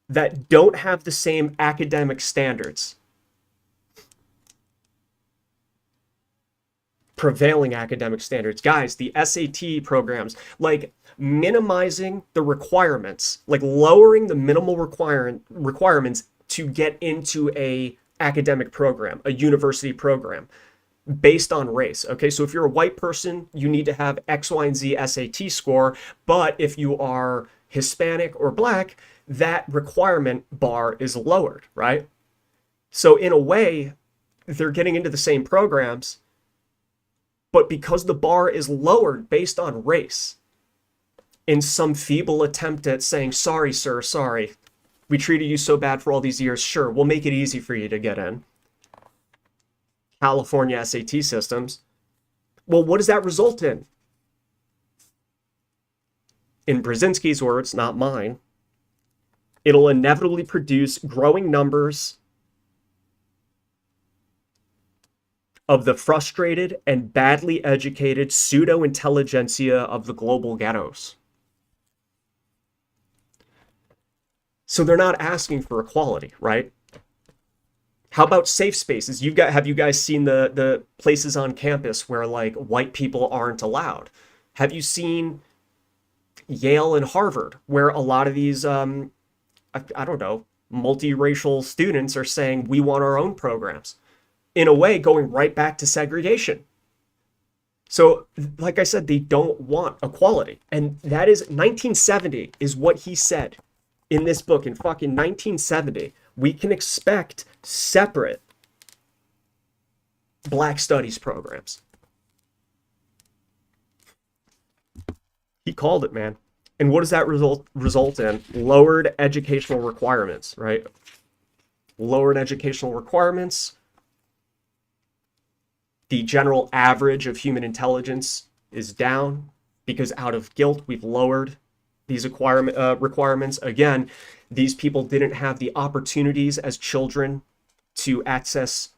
that don't have the same academic standards, prevailing academic standards. Guys, the SAT programs, like minimizing the requirements, like lowering the minimal requirements to get into a academic program, a university program, based on race. Okay, so if you're a white person, you need to have X, Y, and Z SAT score, but if you are Hispanic or Black, that requirement bar is lowered, right? So in a way, they're getting into the same programs, but because the bar is lowered based on race, in some feeble attempt at saying, sorry, sir, sorry, we treated you so bad for all these years, sure, we'll make it easy for you to get in. California SAT systems. Well, what does that result in? In Brzezinski's words, not mine, it'll inevitably produce growing numbers of the frustrated and badly educated pseudo-intelligentsia of the global ghettos. So they're not asking for equality, right? How about safe spaces? Have you guys seen the places on campus where like white people aren't allowed? Have you seen Yale and Harvard where a lot of these I don't know, multiracial students are saying we want our own programs? In a way, going right back to segregation. So, like I said, they don't want equality. And that is 1970 is what he said in this book. In fucking 1970, we can expect separate Black studies programs. He called it, man. And what does that result in? Lowered educational requirements, right? Lowered educational requirements. The general average of human intelligence is down because out of guilt, we've lowered these requirements. Again, these people didn't have the opportunities as children to access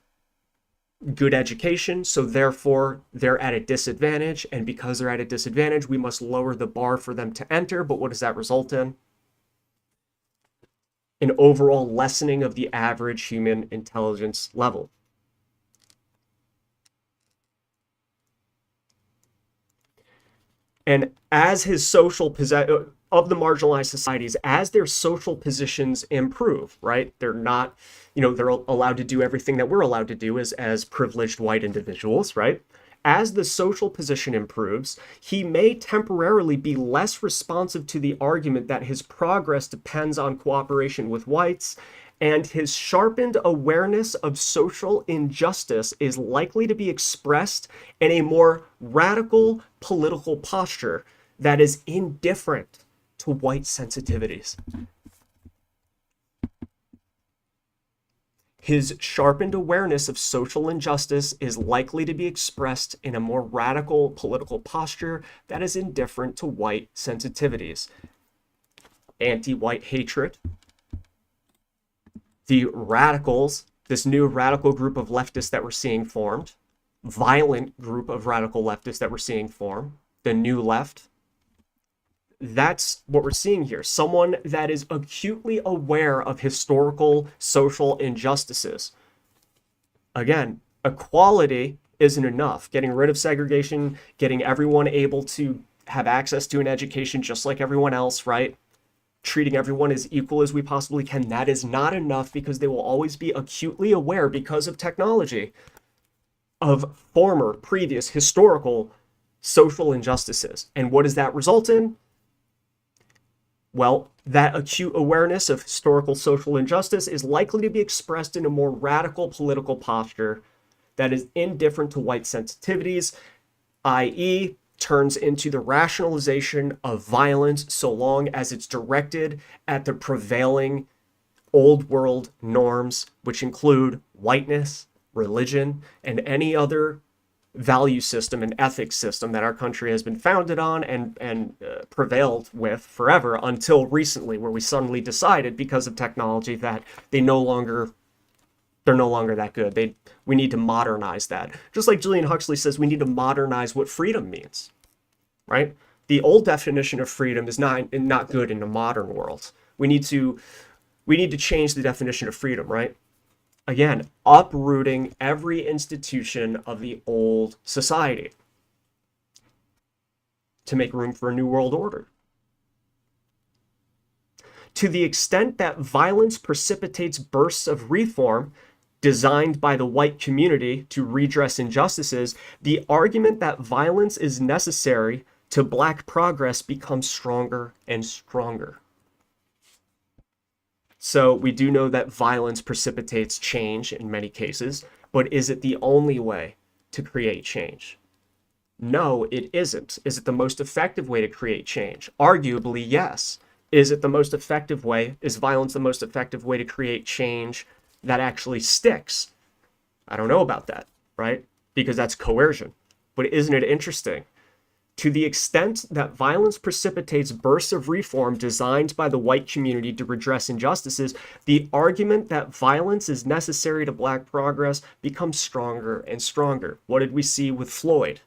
good education, so therefore they're at a disadvantage, and because they're at a disadvantage, we must lower the bar for them to enter. But what does that result in? An overall lessening of the average human intelligence level. And as his social of the marginalized societies, as their social positions improve, right? They're not, they're allowed to do everything that we're allowed to do as privileged white individuals, right? As the social position improves, he may temporarily be less responsive to the argument that his progress depends on cooperation with whites, and his sharpened awareness of social injustice is likely to be expressed in a more radical political posture that is indifferent to white sensitivities. His sharpened awareness of social injustice is likely to be expressed in a more radical political posture that is indifferent to white sensitivities. Anti-white hatred. The radicals, this new radical group of leftists that we're seeing formed, violent group of radical leftists that we're seeing form, the new left. That's what we're seeing here. Someone that is acutely aware of historical social injustices. Again, equality isn't enough. Getting rid of segregation, getting everyone able to have access to an education just like everyone else, right? Treating everyone as equal as we possibly can. That is not enough, because they will always be acutely aware, because of technology, of former, previous, historical social injustices. And what does that result in? Well, that acute awareness of historical social injustice is likely to be expressed in a more radical political posture that is indifferent to white sensitivities, i.e., turns into the rationalization of violence so long as it's directed at the prevailing old world norms, which include whiteness, religion, and any other value system and ethics system that our country has been founded on and prevailed with forever, until recently, where we suddenly decided, because of technology, that they're no longer that good. We need to modernize that. Just like Julian Huxley says, we need to modernize what freedom means, right? The old definition of freedom is not good in the modern world. We need to change the definition of freedom, right? Again, uprooting every institution of the old society to make room for a new world order. To the extent that violence precipitates bursts of reform designed by the white community to redress injustices, the argument that violence is necessary to Black progress becomes stronger and stronger. So we do know that violence precipitates change in many cases, but is it the only way to create change? No, it isn't. Is it the most effective way to create change? Arguably, yes. Is it the most effective way? Is violence the most effective way to create change that actually sticks? I don't know about that, right? Because that's coercion. But isn't it interesting? To the extent that violence precipitates bursts of reform designed by the white community to redress injustices, the argument that violence is necessary to Black progress becomes stronger and stronger. What did we see with Floyd?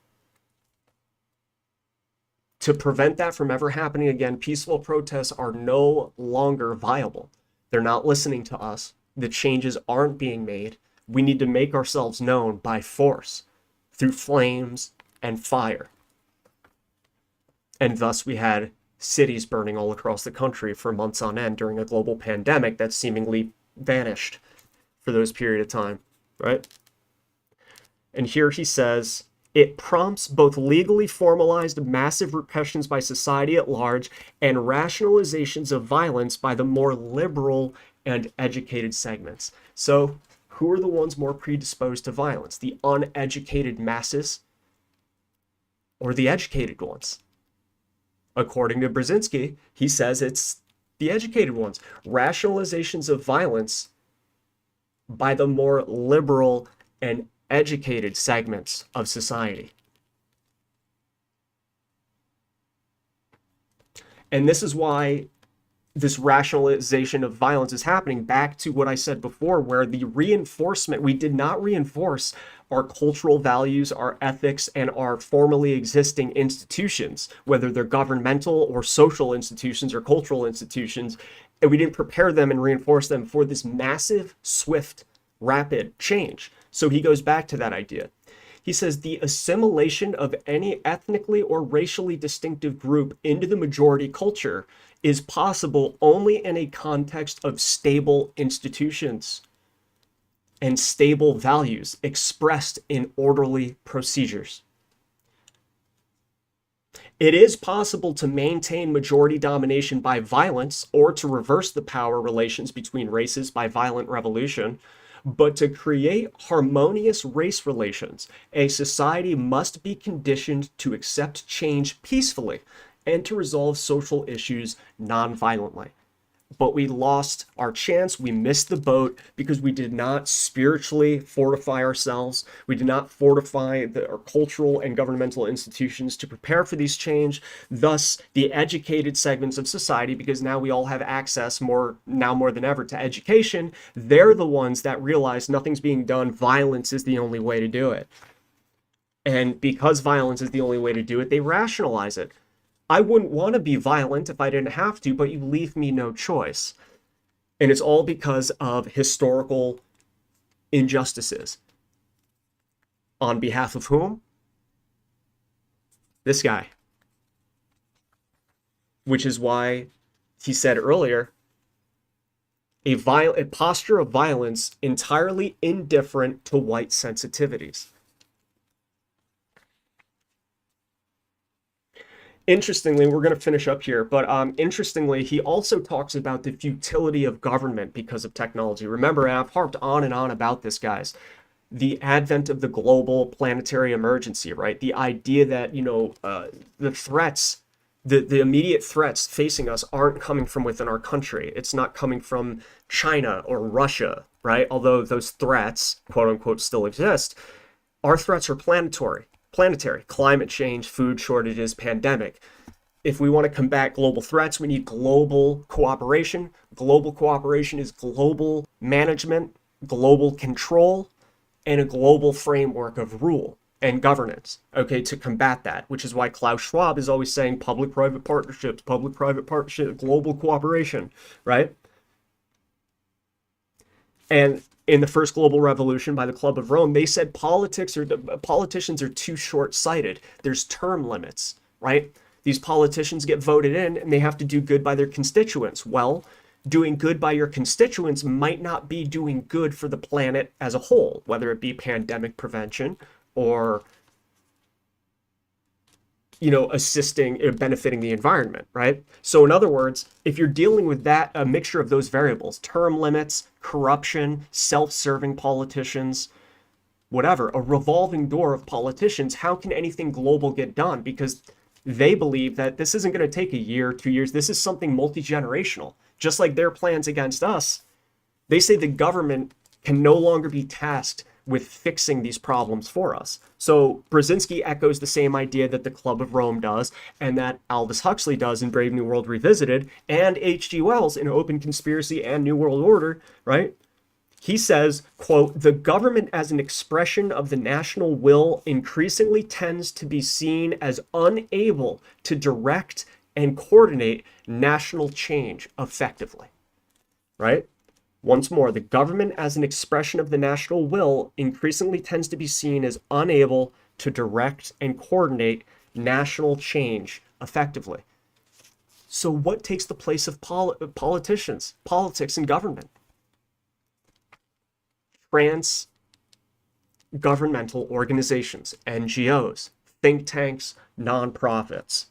To prevent that from ever happening again, peaceful protests are no longer viable. They're not listening to us. The changes aren't being made. We need to make ourselves known by force, through flames and fire. And thus we had cities burning all across the country for months on end during a global pandemic that seemingly vanished for those period of time, right? And here he says, it prompts both legally formalized massive repressions by society at large and rationalizations of violence by the more liberal and educated segments. So who are the ones more predisposed to violence? The uneducated masses or the educated ones? According to Brzezinski, he says it's the educated ones. Rationalizations of violence by the more liberal and educated segments of society. And this is why this rationalization of violence is happening, back to what I said before, where the reinforcement, we did not reinforce our cultural values, our ethics, and our formally existing institutions, whether they're governmental or social institutions or cultural institutions, and we didn't prepare them and reinforce them for this massive, swift, rapid change. So he goes back to that idea. He says the assimilation of any ethnically or racially distinctive group into the majority culture is possible only in a context of stable institutions and stable values expressed in orderly procedures. It is possible to maintain majority domination by violence or to reverse the power relations between races by violent revolution, but to create harmonious race relations, a society must be conditioned to accept change peacefully and to resolve social issues non-violently. But we lost our chance. We missed the boat because we did not spiritually fortify ourselves. We did not fortify our cultural and governmental institutions to prepare for these change. Thus, the educated segments of society, because now we all have access more than ever to education, they're the ones that realize nothing's being done. Violence is the only way to do it. And because violence is the only way to do it, they rationalize it. I wouldn't want to be violent if I didn't have to, but you leave me no choice. And it's all because of historical injustices. On behalf of whom? This guy. Which is why he said earlier, a posture of violence entirely indifferent to white sensitivities. Interestingly, we're going to finish up here, but interestingly, he also talks about the futility of government because of technology. Remember, and I've harped on and on about this, guys, the advent of the global planetary emergency, right? The idea that, the threats, the immediate threats facing us aren't coming from within our country. It's not coming from China or Russia, right? Although those threats, quote unquote, still exist, our threats are planetary, climate change, food shortages, pandemic. If we want to combat global threats, we need global cooperation. Global cooperation is global management, global control, and a global framework of rule and governance, okay, to combat that, which is why Klaus Schwab is always saying public-private partnerships, global cooperation, right? And in the first global revolution by the Club of Rome, they said politicians are too short-sighted. There's term limits, right? These politicians get voted in and they have to do good by their constituents. Well, doing good by your constituents might not be doing good for the planet as a whole, whether it be pandemic prevention or, assisting or benefiting the environment, right? So in other words, if you're dealing with that, a mixture of those variables, term limits, corruption, self-serving politicians, whatever, a revolving door of politicians, how can anything global get done? Because they believe that this isn't going to take a year, 2 years. This is something multi-generational. Just like their plans against us, they say the government can no longer be tasked with fixing these problems for us. So Brzezinski echoes the same idea that the Club of Rome does and that Aldous Huxley does in Brave New World Revisited, and H.G. Wells in Open Conspiracy and New World Order, right? He says, quote, "The government as an expression of the national will increasingly tends to be seen as unable to direct and coordinate national change effectively," right? Once more, the government as an expression of the national will increasingly tends to be seen as unable to direct and coordinate national change effectively. So what takes the place of politicians, politics, and government? Trans-governmental organizations, NGOs, think tanks, nonprofits.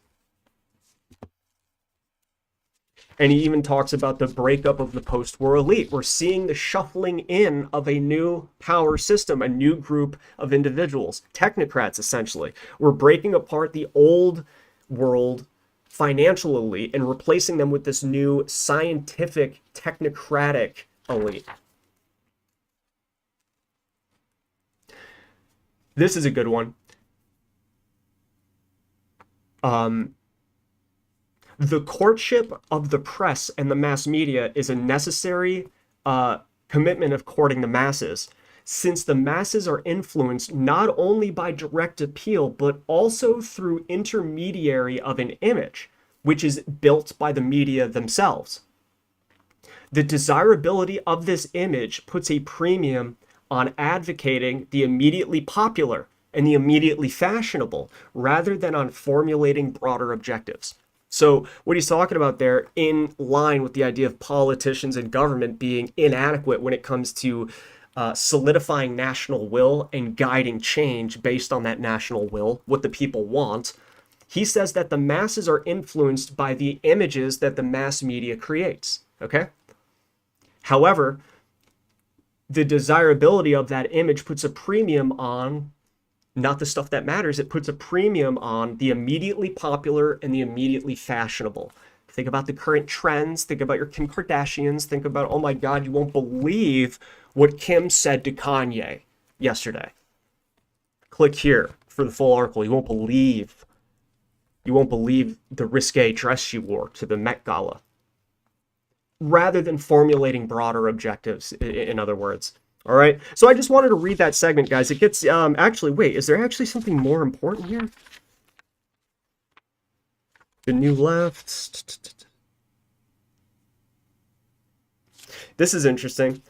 And he even talks about the breakup of the post-war elite. We're seeing the shuffling in of a new power system, a new group of individuals, technocrats, essentially. We're breaking apart the old world financial elite and replacing them with this new scientific, technocratic elite. This is a good one. The courtship of the press and the mass media is a necessary commitment of courting the masses, since the masses are influenced not only by direct appeal, but also through intermediary of an image, which is built by the media themselves. The desirability of this image puts a premium on advocating the immediately popular and the immediately fashionable, rather than on formulating broader objectives. So what he's talking about there, in line with the idea of politicians and government being inadequate when it comes to solidifying national will and guiding change based on that national will, what the people want, he says that the masses are influenced by the images that the mass media creates, okay? However, the desirability of that image puts a premium on not the stuff that matters. It puts a premium on the immediately popular and the immediately fashionable. Think about the current trends. Think about your Kim Kardashians. Think about, oh my God, you won't believe what Kim said to Kanye yesterday. Click here for the full article. You won't believe the risque dress she wore to the Met Gala. Rather than formulating broader objectives, in other words. All right. So I just wanted to read that segment, guys. It gets, actually, wait, is there actually something more important here? The New Left. This is interesting.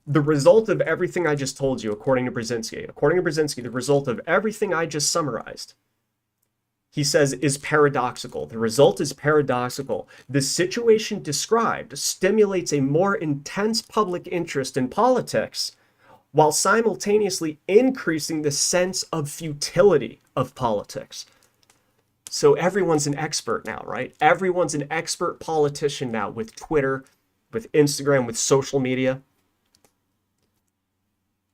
The result of everything I just told you, according to Brzezinski, the result of everything I just summarized, he says, is paradoxical. The result is paradoxical. The situation described stimulates a more intense public interest in politics while simultaneously increasing the sense of futility of politics. So everyone's an expert now, right? Everyone's an expert politician now with Twitter, with Instagram, with social media.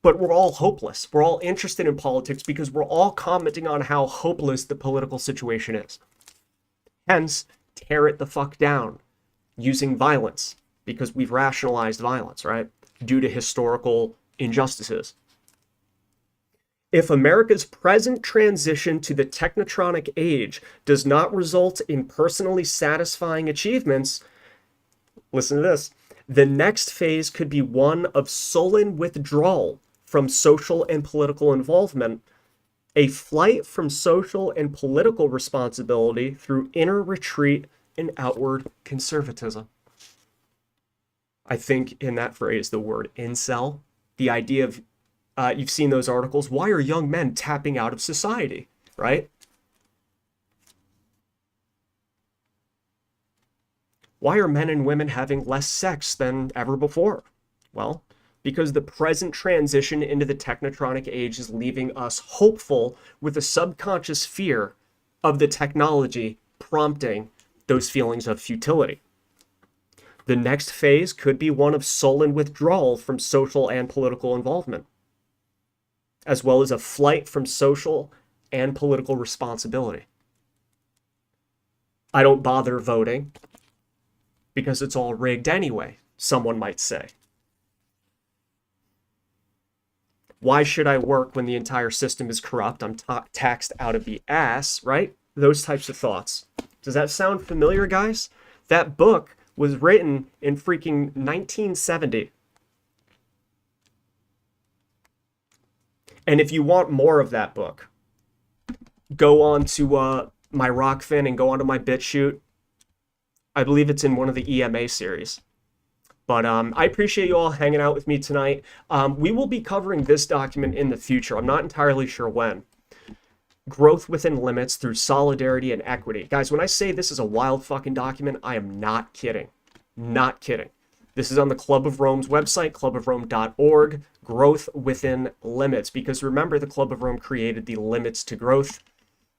But we're all hopeless. We're all interested in politics because we're all commenting on how hopeless the political situation is. Hence, tear it the fuck down using violence because we've rationalized violence, right? Due to historical injustices. If America's present transition to the technotronic age does not result in personally satisfying achievements, listen to this, the next phase could be one of sullen withdrawal from social and political involvement, a flight from social and political responsibility through inner retreat and outward conservatism. I think in that phrase, the word incel, the idea of, you've seen those articles, why are young men tapping out of society, right? Why are men and women having less sex than ever before? Well, because the present transition into the technotronic age is leaving us hopeful with a subconscious fear of the technology prompting those feelings of futility. The next phase could be one of sullen withdrawal from social and political involvement, as well as a flight from social and political responsibility. I don't bother voting because it's all rigged anyway, someone might say. Why should I work when the entire system is corrupt? I'm taxed out of the ass, right? Those types of thoughts. Does that sound familiar, guys? That book was written in freaking 1970. And if you want more of that book, go on to my Rockfin and go onto my BitChute. I believe it's in one of the EMA series. But I appreciate you all hanging out with me tonight. We will be covering this document in the future. I'm not entirely sure when. Growth within limits through solidarity and equity. Guys, when I say this is a wild fucking document, I am not kidding. Not kidding. This is on the Club of Rome's website, clubofrome.org. Growth within limits. Because remember, the Club of Rome created the limits to growth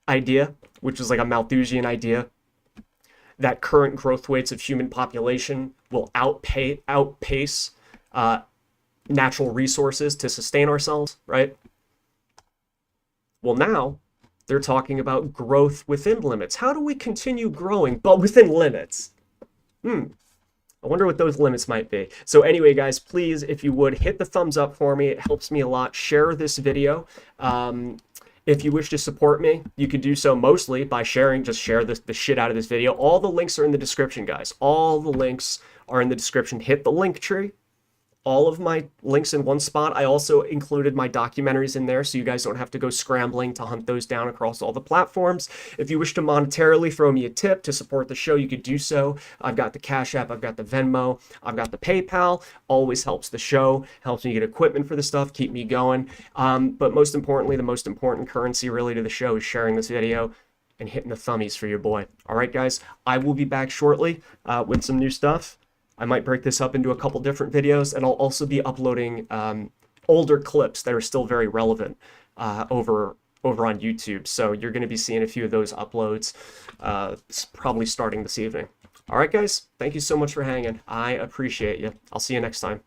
idea, which is like a Malthusian idea, that current growth rates of human population will outpace natural resources to sustain ourselves, right? Well, now they're talking about growth within limits. How do we continue growing, but within limits? I wonder what those limits might be. So anyway, guys, please, if you would, hit the thumbs up for me. It helps me a lot. Share this video. If you wish to support me, you can do so mostly by sharing. Just share the shit out of this video. All the links are in the description, guys. All the links are in the description. Hit the link tree. All of my links in one spot. I also included my documentaries in there so you guys don't have to go scrambling to hunt those down across all the platforms. If you wish to monetarily throw me a tip to support the show, you could do so. I've got the Cash App, I've got the Venmo, I've got the PayPal. Always helps the show, helps me get equipment for the stuff, keep me going. But most importantly, the most important currency really to the show is sharing this video and hitting the thummies for your boy. All right, guys, I will be back shortly with some new stuff. I might break this up into a couple different videos, and I'll also be uploading older clips that are still very relevant over on YouTube. So you're going to be seeing a few of those uploads probably starting this evening. All right, guys, thank you so much for hanging. I appreciate you. I'll see you next time.